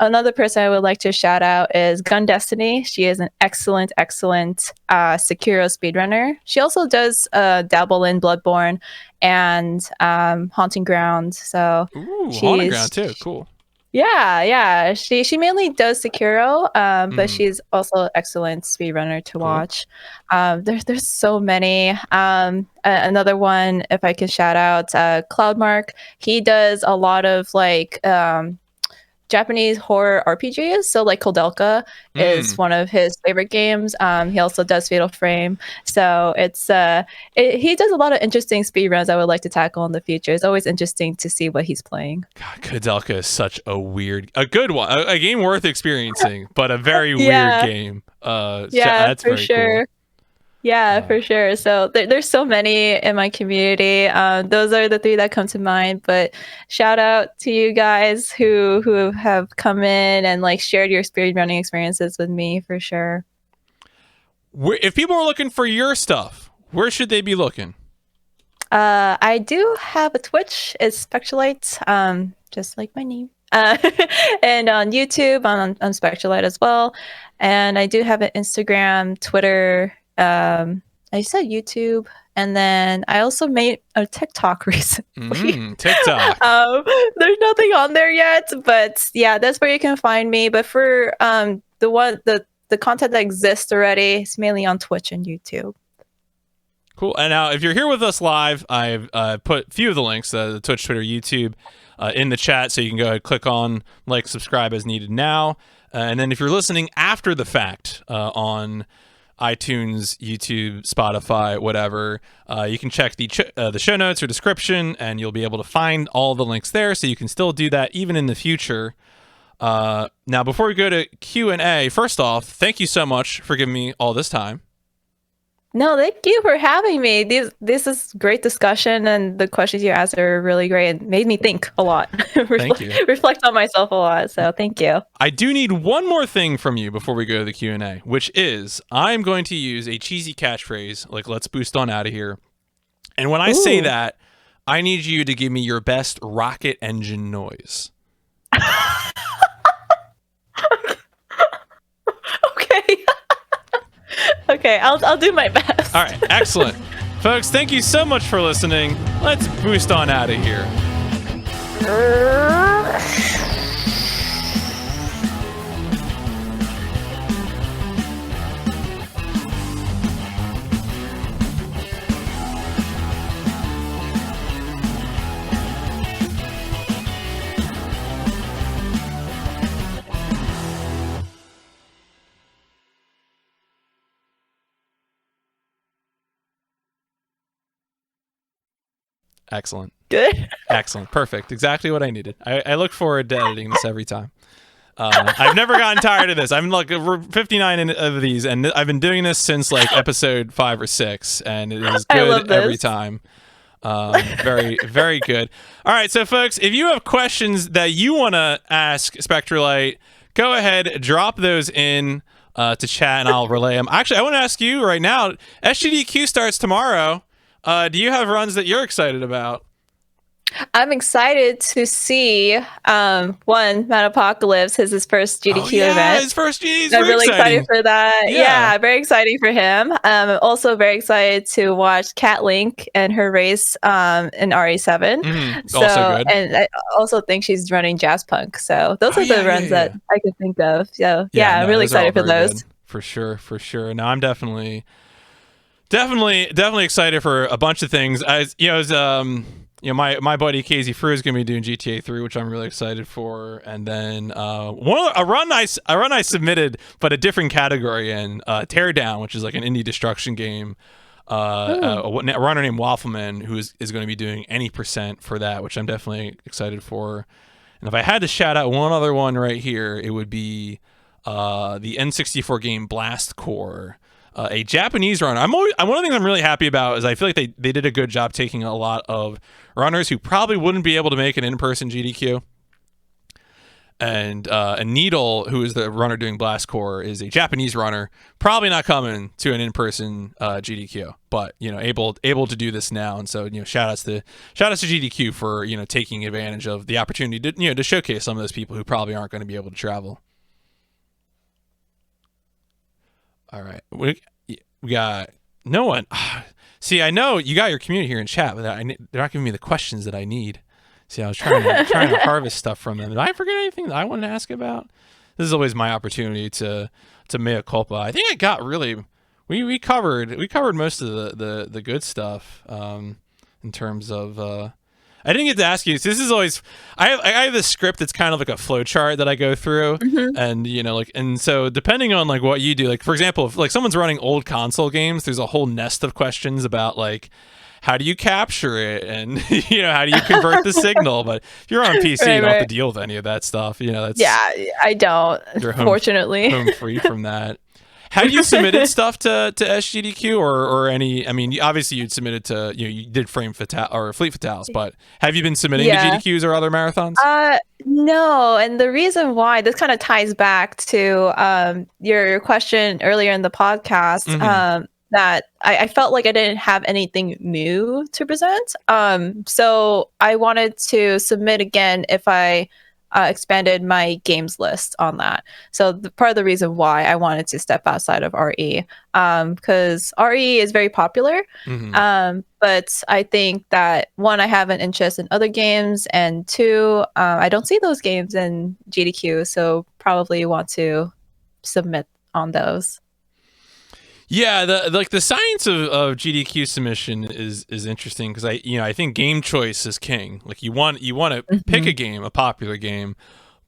S2: Another person I would like to shout out is Gun Destiny. She is an excellent Sekiro speedrunner. She also does dabble in Bloodborne and Haunting Ground. So
S1: Haunting Ground too. Cool.
S2: Yeah. She mainly does Sekiro, but she's also an excellent speedrunner to watch. There's so many. Another one, if I can shout out, Cloudmark. He does a lot of like Japanese horror RPGs. So like Koldelka is one of his favorite games. He also does Fatal Frame. So he does a lot of interesting speedruns I would like to tackle in the future. It's always interesting to see what he's playing.
S1: God, Koldelka is such a good one, a game worth experiencing, but a very weird game. That's
S2: for
S1: very
S2: sure.
S1: cool.
S2: Yeah, for sure. So there's so many in my community. Those are the 3 that come to mind. But shout out to you guys who have come in and like shared your speedrunning experiences with me for sure.
S1: If people are looking for your stuff, where should they be looking?
S2: I do have a Twitch. It's Spectrolyte, just like my name. And on YouTube, on Spectrolyte as well. And I do have an Instagram, Twitter. I said YouTube, and then I also made a TikTok recently.
S1: TikTok.
S2: There's nothing on there yet, but yeah, that's where you can find me. But for the content that exists already, it's mainly on Twitch and YouTube.
S1: Cool. And now, if you're here with us live, I've put a few of the links, the Twitch, Twitter, YouTube, in the chat, so you can go ahead, click on like, subscribe as needed now. And then if you're listening after the fact on iTunes, YouTube, Spotify, whatever, you can check the show notes or description, and you'll be able to find all the links there, so you can still do that even in the future. Now, before we go to Q&A, first off, thank you so much for giving me all this time.
S2: No, thank you for having me. This is great discussion, and the questions you asked are really great and made me think a lot.
S1: Thank you.
S2: Reflect on myself a lot. So thank you.
S1: I do need one more thing from you before we go to the Q&A, which is I'm going to use a cheesy catchphrase like "Let's boost on out of here," and when I say that, I need you to give me your best rocket engine noise.
S2: Okay. Okay, I'll do my best.
S1: All right, excellent. Folks, thank you so much for listening. Let's boost on out of here. Excellent.
S2: good.
S1: Excellent. Perfect. Exactly what I needed. I look forward to editing this every time. I've never gotten tired of this. I'm like 59 of these, and I've been doing this since like episode 5 or 6, and it is good every time. Very, very good. All right, so folks, if you have questions that you want to ask Spectrolyte, go ahead, drop those in to chat, and I'll relay them. Actually, I want to ask you right now, SGDQ starts tomorrow. Do you have runs that you're excited about?
S2: I'm excited to see Matt Apocalypse, his first GDQ event.
S1: His first GDQ.
S2: I'm really excited for that. Yeah, very exciting for him. I'm also very excited to watch Cat Link and her race in RE7. So, also good. And I also think she's running Jazz Punk. So those are the runs that I could think of. So I'm really excited for those.
S1: Good. For sure. No, I'm definitely excited for a bunch of things. My buddy Casey Frew is going to be doing GTA 3, which I'm really excited for, and then a run I submitted, but a different category in Teardown, which is like an indie destruction game. A runner named Waffleman who is going to be doing any % for that, which I'm definitely excited for. And if I had to shout out one other one right here, it would be the N64 game Blast Core. A Japanese runner. One of the things I'm really happy about is I feel like they did a good job taking a lot of runners who probably wouldn't be able to make an in-person GDQ. And Needle, who is the runner doing Blast Core, is a Japanese runner, probably not coming to an in-person GDQ, but able to do this now. And so shout outs to GDQ for taking advantage of the opportunity to to showcase some of those people who probably aren't going to be able to travel. All right, we got no one. See, I know you got your community here in chat, but they're not giving me the questions that I need. See, I was trying to harvest stuff from them. Did I forget anything that I wanted to ask about? This is always my opportunity to mea culpa. I think I got really we covered most of the good stuff in terms of. I didn't get to ask you. So this is always I have this script that's kind of like a flow chart that I go through, and and so depending on like what you do, like for example, if like someone's running old console games, there's a whole nest of questions about like how do you capture it and how do you convert the signal. But if you're on PC, you don't have to deal with any of that stuff. That's
S2: I don't. Fortunately,
S1: home free from that. Have you submitted stuff to SGDQ or any? I mean, obviously you'd submitted to you did Fleet Fatales, but have you been submitting to GDQs or other marathons?
S2: No, and the reason why this kind of ties back to your question earlier in the podcast, that I felt like I didn't have anything new to present. So I wanted to submit again if I expanded my games list on that. So part of the reason why I wanted to step outside of RE, because RE is very popular, but I think that one, I have an interest in other games, and two, I don't see those games in GDQ, so probably want to submit on those.
S1: Yeah, the science of GDQ submission is interesting because I think game choice is king. Like you want to pick a game, a popular game,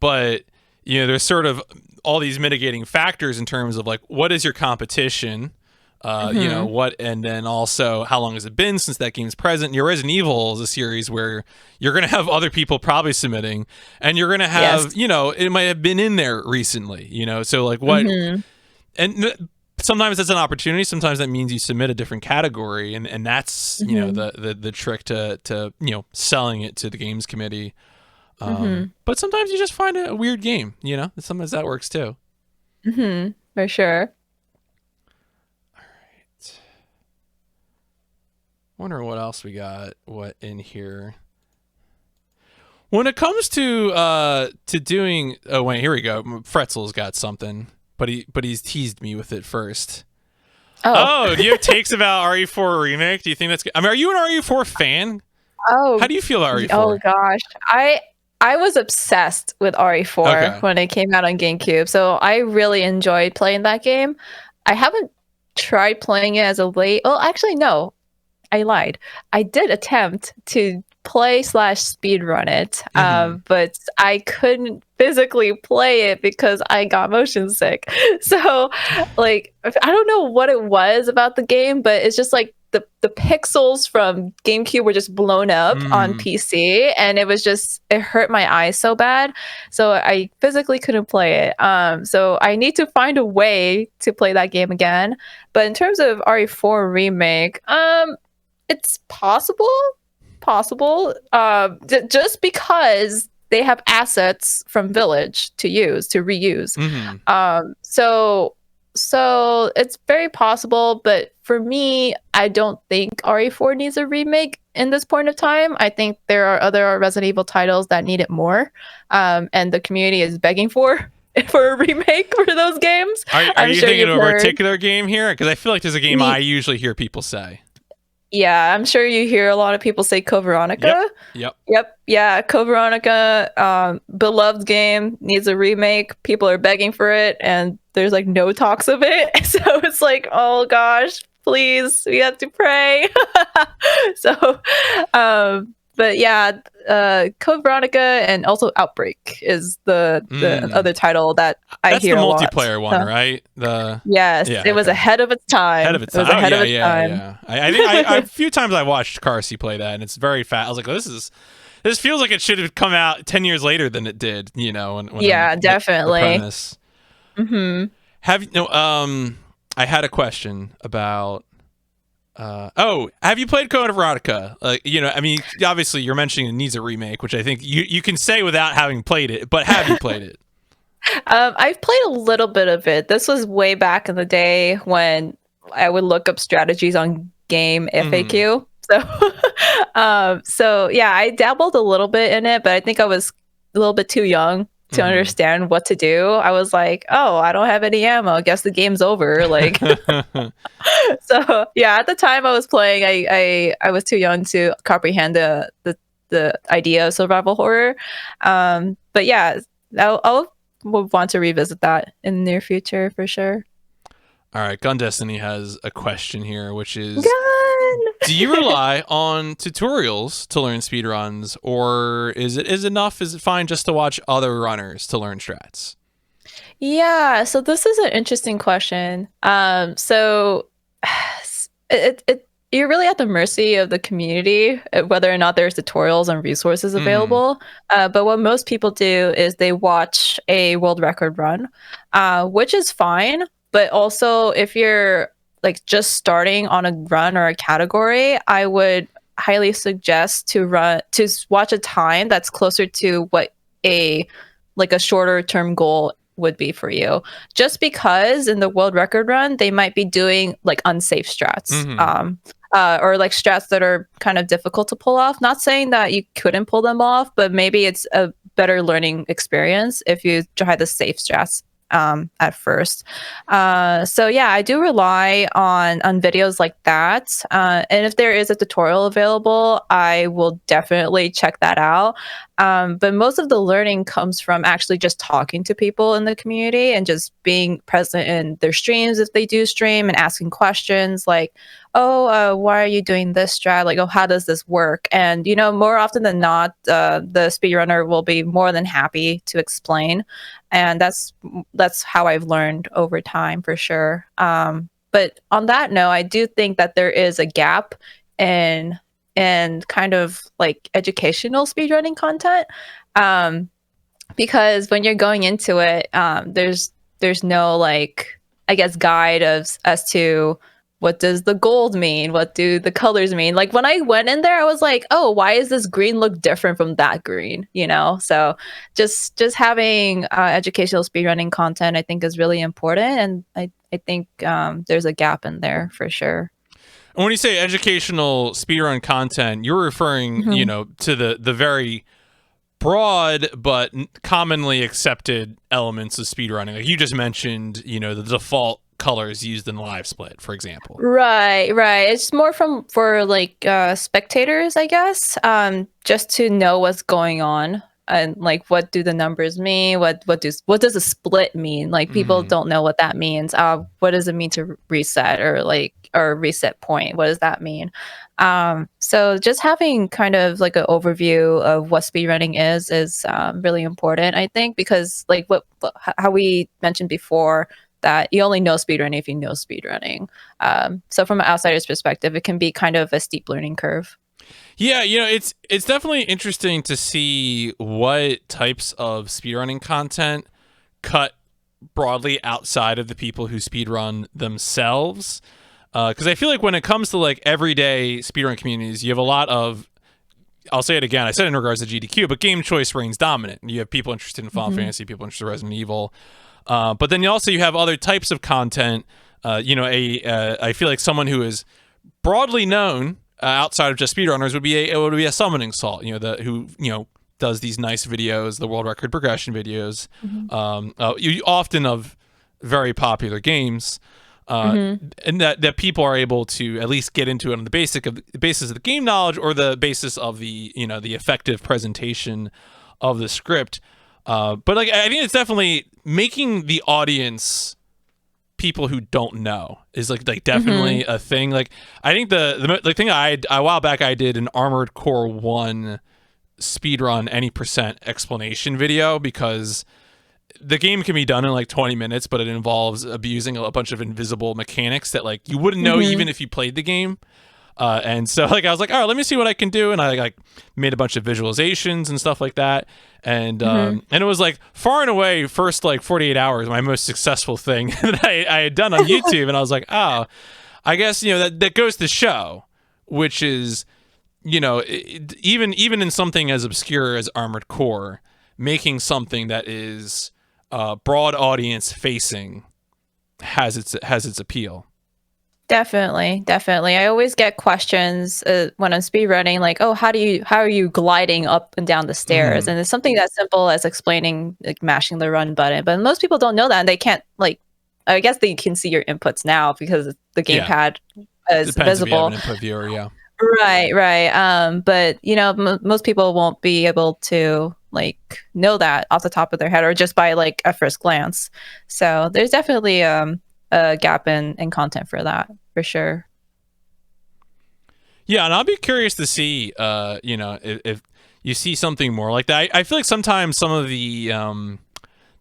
S1: but there's sort of all these mitigating factors in terms of like what is your competition, and then also how long has it been since that game's present. Your Resident Evil is a series where you're gonna have other people probably submitting, and you're gonna have it might have been in there recently, so like what and. Sometimes it's an opportunity. Sometimes that means you submit a different category, and that's the trick to selling it to the games committee. But sometimes you just find a weird game. Sometimes that works too.
S2: For sure.
S1: All right. Wonder what else we got. What in here? When it comes to doing, oh wait, here we go. Fretzel's got something. But he's teased me with it first. Oh, do you have takes about RE4 Remake? Do you think that's good? I mean, are you an RE4 fan?
S2: Oh,
S1: how do you feel about RE4?
S2: Oh gosh, I was obsessed with RE4 when it came out on GameCube, so I really enjoyed playing that game. I haven't tried playing it as of late. Oh, actually, no, I lied. I did attempt to play/speedrun it, but I couldn't physically play it because I got motion sick. So like I don't know what it was about the game, but it's just like the pixels from GameCube were just blown up on
S1: Mm.
S2: PC, and it hurt my eyes so bad, so I physically couldn't play it. So I need to find a way to play that game again. But in terms of RE4 remake, it's possible. Just because they have assets from Village to reuse.
S1: Mm-hmm.
S2: So it's very possible, but for me, I don't think RE4 needs a remake in this point of time. I think there are other Resident Evil titles that need it more, and the community is begging for for a remake for those games.
S1: Are you
S2: sure
S1: thinking
S2: you've
S1: of a
S2: heard.
S1: particular game here? Because I feel like there's a game I usually hear people say.
S2: Yeah, I'm sure you hear a lot of people say Code Veronica.
S1: Yep.
S2: Yeah, Code Veronica, beloved game, needs a remake. People are begging for it, and there's like no talks of it. So it's like, oh gosh, please, we have to pray. So, but yeah, Code Veronica and also Outbreak is the other title that I hear
S1: That's
S2: a
S1: the
S2: lot.
S1: multiplayer one, right?
S2: Yes, it was ahead of its time.
S1: Ahead of its time. Yeah. I think a few times I watched Carsey play that, and it's very fast. I was like, this feels like it should have come out 10 years later than it did. You know? When
S2: Definitely.
S1: The premise.
S2: Mm-hmm.
S1: I had a question about. Have you played Code Veronica? I mean, obviously you're mentioning it needs a remake, which I think you can say without having played it. But have you played it?
S2: I've played a little bit of it. This was way back in the day when I would look up strategies on game FAQ. So yeah, I dabbled a little bit in it, but I think I was a little bit too young to understand what to do. I was like, oh, I don't have any ammo. I guess the game's over. Like, so yeah, at the time I was playing, I was too young to comprehend the idea of survival horror. But yeah, I'll want to revisit that in the near future for sure.
S1: All right, Gun Destiny has a question here, which is:
S2: Gun!
S1: Do you rely on tutorials to learn speedruns, or is it fine just to watch other runners to learn strats?
S2: Yeah, so this is an interesting question. So you're really at the mercy of the community, whether or not there's tutorials and resources available. But what most people do is they watch a world record run, which is fine. But also, if you're like just starting on a run or a category, I would highly suggest to watch a time that's closer to what a shorter term goal would be for you. Just because in the world record run, they might be doing like unsafe strats. Or like strats that are kind of difficult to pull off. Not saying that you couldn't pull them off, but maybe it's a better learning experience if you try the safe strats at first. So yeah, I do rely on videos like that. And if there is a tutorial available, I will definitely check that out. But most of the learning comes from actually just talking to people in the community and just being present in their streams if they do stream, and asking questions like, oh, why are you doing this strat? Like, oh, how does this work? And, more often than not, the speedrunner will be more than happy to explain. And that's how I've learned over time for sure. But on that note, I do think that there is a gap in kind of like educational speedrunning content. Because when you're going into it, there's no like, I guess, guide as to what does the gold mean? What do the colors mean? Like when I went in there, I was like, oh, why is this green look different from that green? So just having educational speedrunning content, I think, is really important. And I think there's a gap in there for sure.
S1: And when you say educational speedrun content, you're referring, to the very broad but commonly accepted elements of speedrunning. Like you just mentioned, the default colors used in live split, for example.
S2: Right. It's more for like spectators, I guess, just to know what's going on and like what do the numbers mean? What does a split mean? Like people don't know what that means. What does it mean to reset or reset point? What does that mean? So just having kind of like an overview of what speedrunning is really important, I think, because like how we mentioned before, that you only know speedrunning if you know speedrunning. So from an outsider's perspective, it can be kind of a steep learning curve.
S1: Yeah, it's definitely interesting to see what types of speedrunning content cut broadly outside of the people who speedrun themselves. Because I feel like when it comes to like everyday speedrun communities, you have a lot of, I'll say it again, I said it in regards to GDQ, but game choice reigns dominant. You have people interested in Final Fantasy, people interested in Resident Evil. But then you have other types of content. I feel like someone who is broadly known outside of just speedrunners would be a summoning salt, who does these nice videos, the world record progression videos, often of very popular games, and that people are able to at least get into it on the basis of the game knowledge or the basis of the the effective presentation of the script. But like I think it's definitely making the audience people who don't know is like definitely a thing. Like I think the thing a while back I did an Armored Core 1 speedrun any percent explanation video, because the game can be done in like 20 minutes, but it involves abusing a bunch of invisible mechanics that like you wouldn't know even if you played the game. And so like I was like, all right, let me see what I can do, and I like made a bunch of visualizations and stuff like that, and it was like far and away first like 48 hours my most successful thing that I had done on YouTube, and I was like, oh, I guess that goes to show, which is even in something as obscure as Armored Core, making something that is broad audience facing has its appeal.
S2: Definitely. I always get questions when I'm speedrunning, like, "Oh, how are you gliding up and down the stairs?" And it's something as simple as explaining, like mashing the run button. But most people don't know that, and they can't like. I guess they can see your inputs now because the gamepad is
S1: Depends
S2: visible.
S1: if you have an input viewer, yeah.
S2: Right. But most people won't be able to like know that off the top of their head or just by like a first glance. So there's definitely a gap in content for that, for sure.
S1: Yeah, and I'll be curious to see, if you see something more like that. I feel like sometimes some of the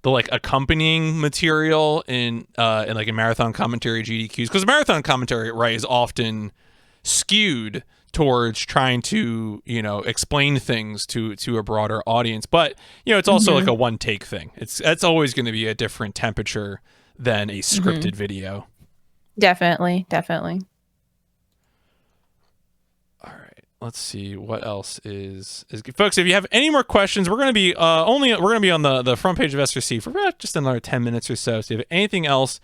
S1: like accompanying material in like a marathon commentary GDQs, because marathon commentary, right, is often skewed towards trying to explain things to a broader audience, but it's also like a one take thing. That's always going to be a different temperature than a scripted video.
S2: Definitely.
S1: All right, let's see what else is good. Folks, if you have any more questions, we're going to be on the front page of SRC for about just another 10 minutes or so. So if you have anything else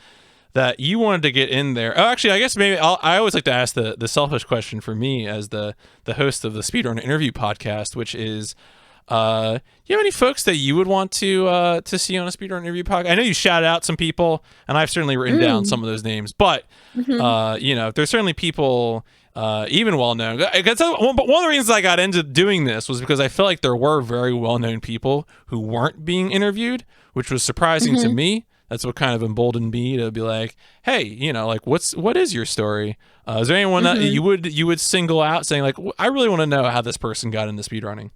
S1: that you wanted to get in there, actually, I guess maybe I always like to ask the selfish question for me as the host of the Speedrunner Interview podcast, which is, you have any folks that you would want to see on a Speedrunner Interview podcast? I know you shouted out some people, and I've certainly written down some of those names, but there's certainly people even well known. One of the reasons I got into doing this was because I felt like there were very well known people who weren't being interviewed, which was surprising to me. That's what kind of emboldened me to be like, hey, like what is your story? Is there anyone that you would single out, saying like, I really want to know how this person got into speedrunning?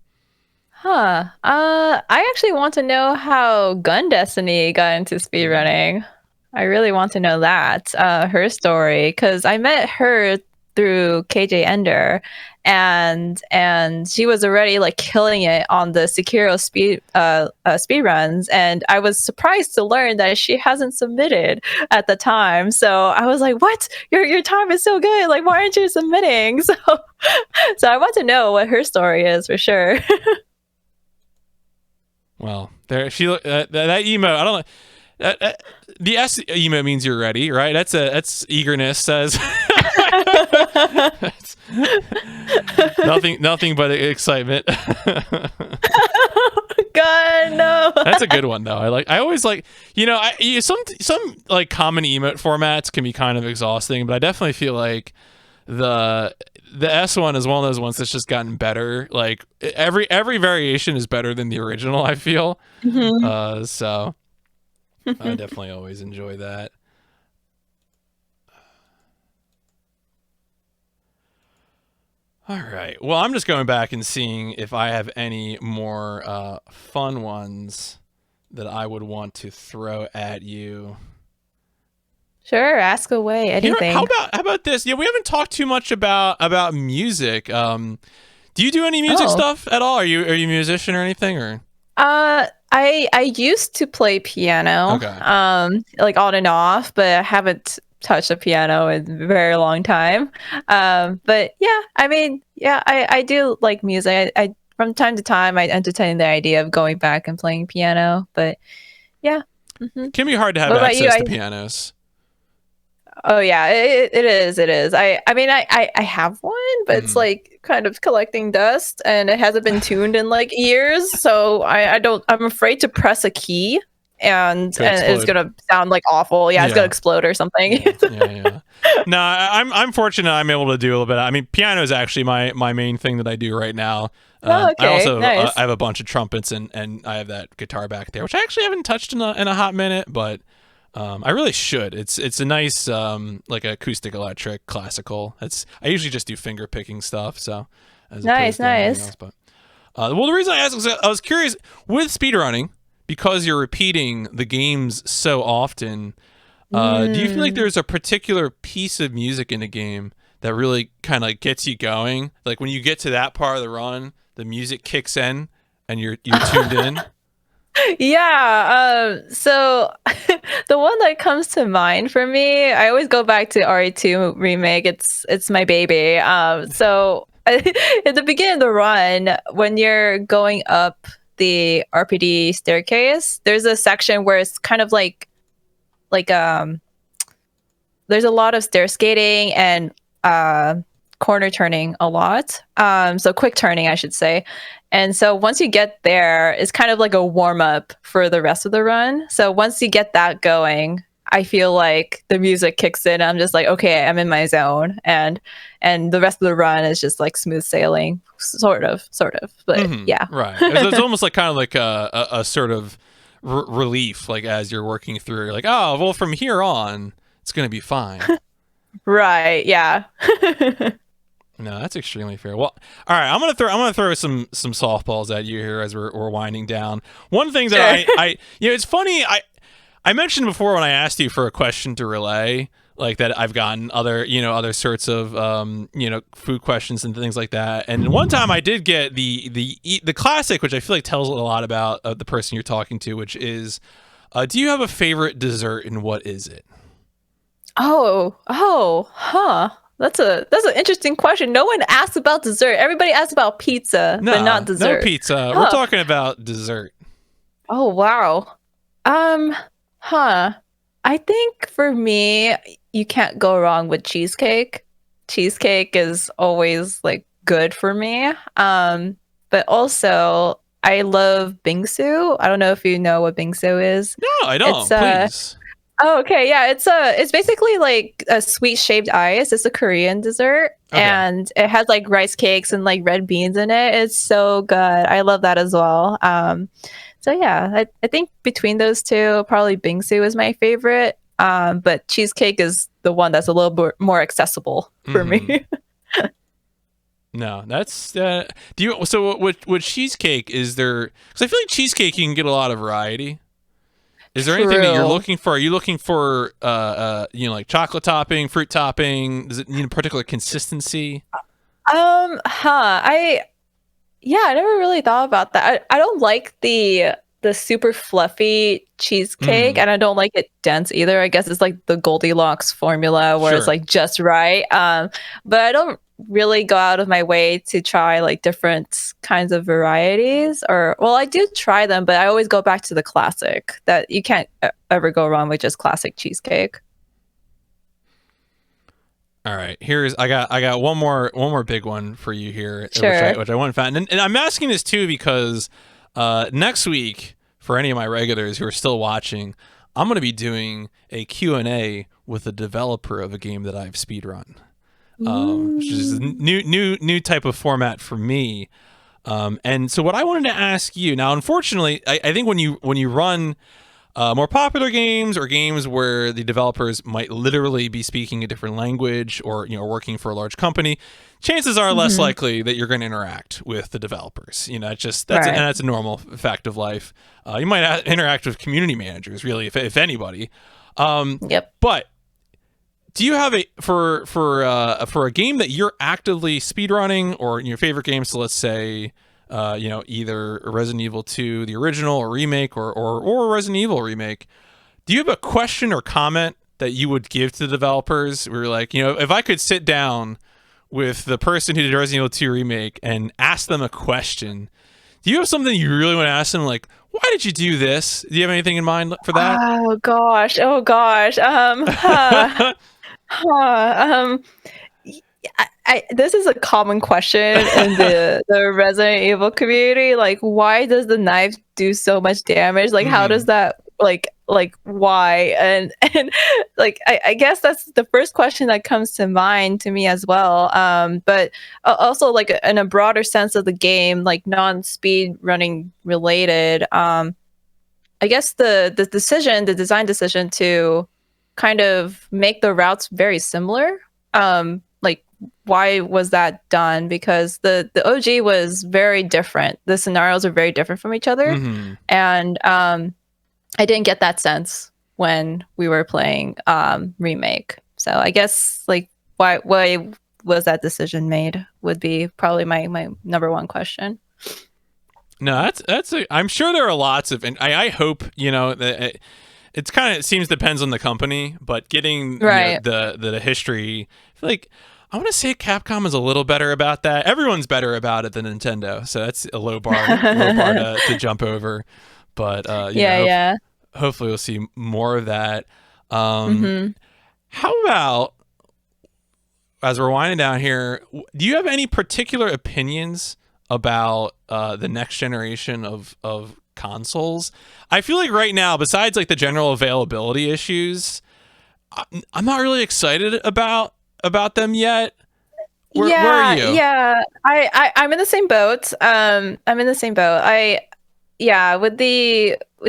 S2: I actually want to know how Gun Destiny got into speedrunning. I really want to know that, her story, because I met her through KJ Ender, and she was already like killing it on the Sekiro speed runs, and I was surprised to learn that she hasn't submitted at the time. So I was like, "What? Your time is so good! Like, why aren't you submitting?" So I want to know what her story is for sure.
S1: Well, there that emote. I don't know. The S emote means you're ready, right? That's eagerness. Says nothing but excitement.
S2: God, no.
S1: That's a good one though. I always like, some like common emote formats can be kind of exhausting, but I definitely feel like the S one is one of those ones that's just gotten better. Like every variation is better than the original, I feel. So I definitely always enjoy that. All right. Well, I'm just going back and seeing if I have any more fun ones that I would want to throw at you.
S2: Sure, ask away.
S1: Here,
S2: Anything.
S1: how about this? Yeah, we haven't talked too much about music. Do you do any music
S2: Oh.
S1: stuff at all? Are you a musician or anything or?
S2: I used to play piano,
S1: Okay.
S2: like on and off, but I haven't touched a piano in a very long time. But yeah, I mean, yeah, I do like music. I from time to time I entertain the idea of going back and playing piano, but yeah.
S1: It can be hard to have
S2: What about you?
S1: access to pianos.
S2: Oh yeah, it is. It is. I mean, I have one, but it's
S1: Mhm.
S2: like kind of collecting dust, and it hasn't been tuned in like years. So I don't. I'm afraid to press a key,
S1: Could
S2: and it's
S1: explode.
S2: gonna sound like awful. Yeah, it's gonna
S1: Yeah.
S2: explode or something.
S1: Yeah. No, I'm fortunate. I'm able to do a little bit. I mean, piano is actually my main thing that I do right now.
S2: Oh,
S1: I
S2: okay,
S1: also
S2: nice.
S1: I have a bunch of trumpets and I have that guitar back there, which I actually haven't touched in a hot minute, but I really should. It's a nice like acoustic electric classical. I usually just do finger picking stuff, so as opposed
S2: Nice,
S1: to anything
S2: nice.
S1: else. But well, the reason I asked is I was curious with speedrunning because you're repeating the games so often. Do you feel like
S2: Mm.
S1: there's a particular piece of music in a game that really kind of like gets you going? Like when you get to that part of the run, the music kicks in and you're tuned in.
S2: Yeah, so the one that comes to mind for me, I always go back to RE2 Remake. It's my baby. So at the beginning of the run, when you're going up the RPD staircase, there's a section where it's kind of like there's a lot of stair skating and corner turning a lot. So quick turning, I should say. And so once you get there, it's kind of like a warm up for the rest of the run. So once you get that going, I feel like the music kicks in. I'm just like, okay, I'm in my zone, and the rest of the run is just like smooth sailing, sort of. But yeah,
S1: Right. It's almost like kind of like a sort of relief, like as you're working through. You're like, oh, well, from here on, it's gonna be fine.
S2: right, yeah.
S1: No, that's extremely fair. Well, all right, I'm gonna throw some softballs at you here as we're winding down. One thing that
S2: Sure.
S1: I it's funny I mentioned before when I asked you for a question to relay, like that I've gotten other sorts of food questions and things like that. And one time I did get the classic, which I feel like tells a lot about the person you're talking to, which is, do you have a favorite dessert and what is it?
S2: Huh. That's an interesting question. No one asks about dessert. Everybody asks about pizza, but not
S1: Nah, no
S2: dessert.
S1: pizza. We're
S2: Huh.
S1: talking about dessert.
S2: Oh wow. Um, huh. I think for me, you can't go wrong with cheesecake. Cheesecake is always like good for me. But also I love bingsu. I don't know if you know what bingsu is.
S1: No, I
S2: It's
S1: don't. Please.
S2: Oh, okay. Yeah, it's basically like a sweet shaved ice. It's a Korean dessert,
S1: Okay.
S2: and it has like rice cakes and like red beans in it. It's so good. I love that as well. So yeah, I think between those two, probably bingsu is my favorite. But cheesecake is the one that's a little bit more accessible for
S1: Mm-hmm.
S2: me.
S1: No, that's do you so with cheesecake is there because I feel like cheesecake you can get a lot of variety. Is there anything that you're
S2: True.
S1: looking for? Are you looking for like chocolate topping, fruit topping? Does it need a particular consistency?
S2: I Yeah, I never really thought about that. I don't like the super fluffy cheesecake,
S1: Mm,
S2: and I don't like it dense either. I guess it's like the Goldilocks formula where it's
S1: sure.
S2: like just right. But I don't really go out of my way to try like different kinds of varieties. Or well, I do try them, but I always go back to the classic. That you can't ever go wrong with just classic cheesecake.
S1: All right, I got one more big one for you here,
S2: Sure.
S1: which I want to find, and I'm asking this too because next week for any of my regulars who are still watching, I'm going to be doing a Q&A with a developer of a game that I've speedrun, which is a
S2: Mm.
S1: new type of format for me. And so what I wanted to ask you now, unfortunately, I think when you run more popular games or games where the developers might literally be speaking a different language or working for a large company, chances are less
S2: Mhm.
S1: likely that you're going to interact with the developers. It's just and
S2: Right.
S1: that's a normal fact of life. You might interact with community managers, really, if anybody.
S2: Yep.
S1: But do you have a for a game that you're actively speedrunning, or your favorite games? So let's say, either Resident Evil 2, the original, or remake, or Resident Evil remake. Do you have a question or comment that you would give to the developers? Where you're like, if I could sit down with the person who did Resident Evil 2 remake and ask them a question, do you have something you really want to ask them? Like, why did you do this? Do you have anything in mind for that?
S2: Oh gosh. This is a common question in the Resident Evil community. Like, why does the knife do so much damage? Like, how does that like why? And like I guess that's the first question that comes to mind to me as well. But also like in a broader sense of the game, like non-speed running related. I guess the design decision to kind of make the routes very similar. Like, why was that done? Because the OG was very different. The scenarios are very different from each other, and I didn't get that sense when we were playing Remake. So I guess like why was that decision made would be probably my number one question.
S1: No, I'm sure there are lots of, and I hope that it's kind of, it seems depends on the company, but getting the history, I feel like I want to say Capcom is a little better about that. Everyone's better about it than Nintendo, so that's a low bar to jump over. But hopefully we'll see more of that. How about, as we're winding down here, do you have any particular opinions about the next generation of consoles? I feel like right now, besides like the general availability issues, I'm not really excited about them yet. Where are you?
S2: Yeah, I'm in the same boat. With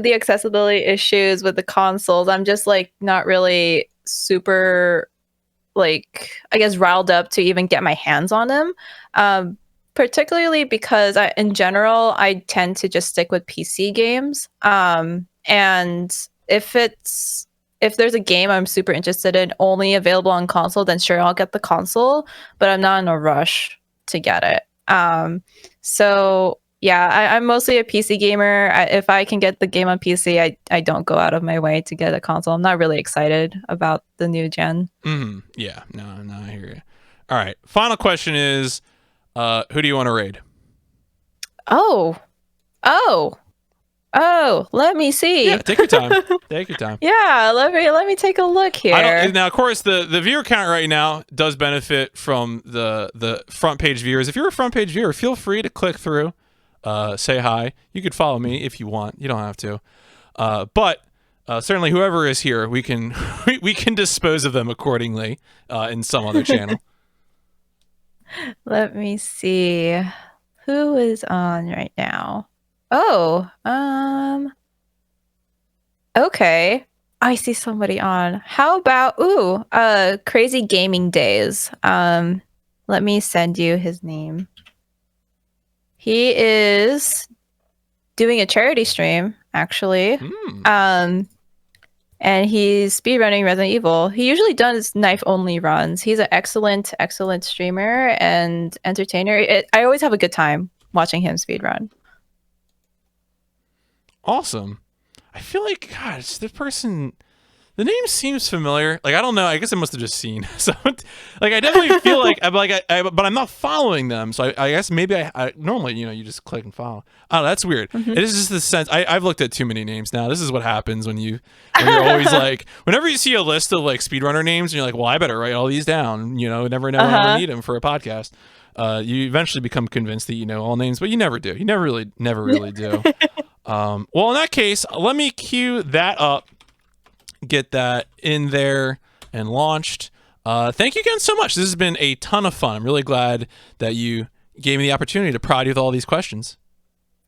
S2: the accessibility issues with the consoles, I'm just like not really super like, I guess, riled up to even get my hands on them. Particularly because in general, I tend to just stick with PC games. And if there's a game I'm super interested in only available on console, then sure, I'll get the console, but I'm not in a rush to get it. So yeah, I'm mostly a PC gamer. If I can get the game on PC, I don't go out of my way to get a console. I'm not really excited about the new gen.
S1: Yeah, no, I hear you. All right, final question is, who do you want to raid?
S2: Oh, let me see.
S1: Yeah, take your time. Take your time.
S2: Yeah, let me take a look here.
S1: Now, of course, the viewer count right now does benefit from the front page viewers. If you're a front page viewer, feel free to click through, say hi. You could follow me if you want. You don't have to. But certainly, whoever is here, we can we can dispose of them accordingly in some other channel.
S2: Let me see who is on right now. Oh, okay. I see somebody on. How about Crazy Gaming Days? Let me send you his name. He is doing a charity stream, actually. And he's speedrunning Resident Evil. He usually does knife-only runs. He's an excellent streamer and entertainer. I always have a good time watching him speedrun.
S1: Awesome. I feel like, gosh, the name seems familiar. Like, I don't know. I guess I must have just seen. So, like, I definitely feel like but I'm not following them. So I guess maybe I normally, you just click and follow. Oh, that's weird. It is just the sense. I've looked at too many names now. This is what happens when you're always like, whenever you see a list of like speedrunner names, and you're like, well, I better write all these down. Never know when I'll need them for a podcast. You eventually become convinced that you know all names, but you never do. You never really do. Well, in that case, let me cue that up. Get that in there and launched. Thank you again so much. This has been a ton of fun. I'm really glad that you gave me the opportunity to prod you with all these questions.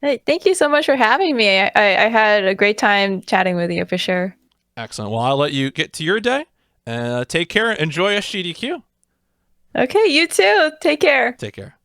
S2: Hey, thank you so much for having me. I had a great time chatting with you for sure.
S1: Excellent. Well, I'll let you get to your day. Take care. Enjoy SGDQ.
S2: Okay, you too. Take care.
S1: Take care.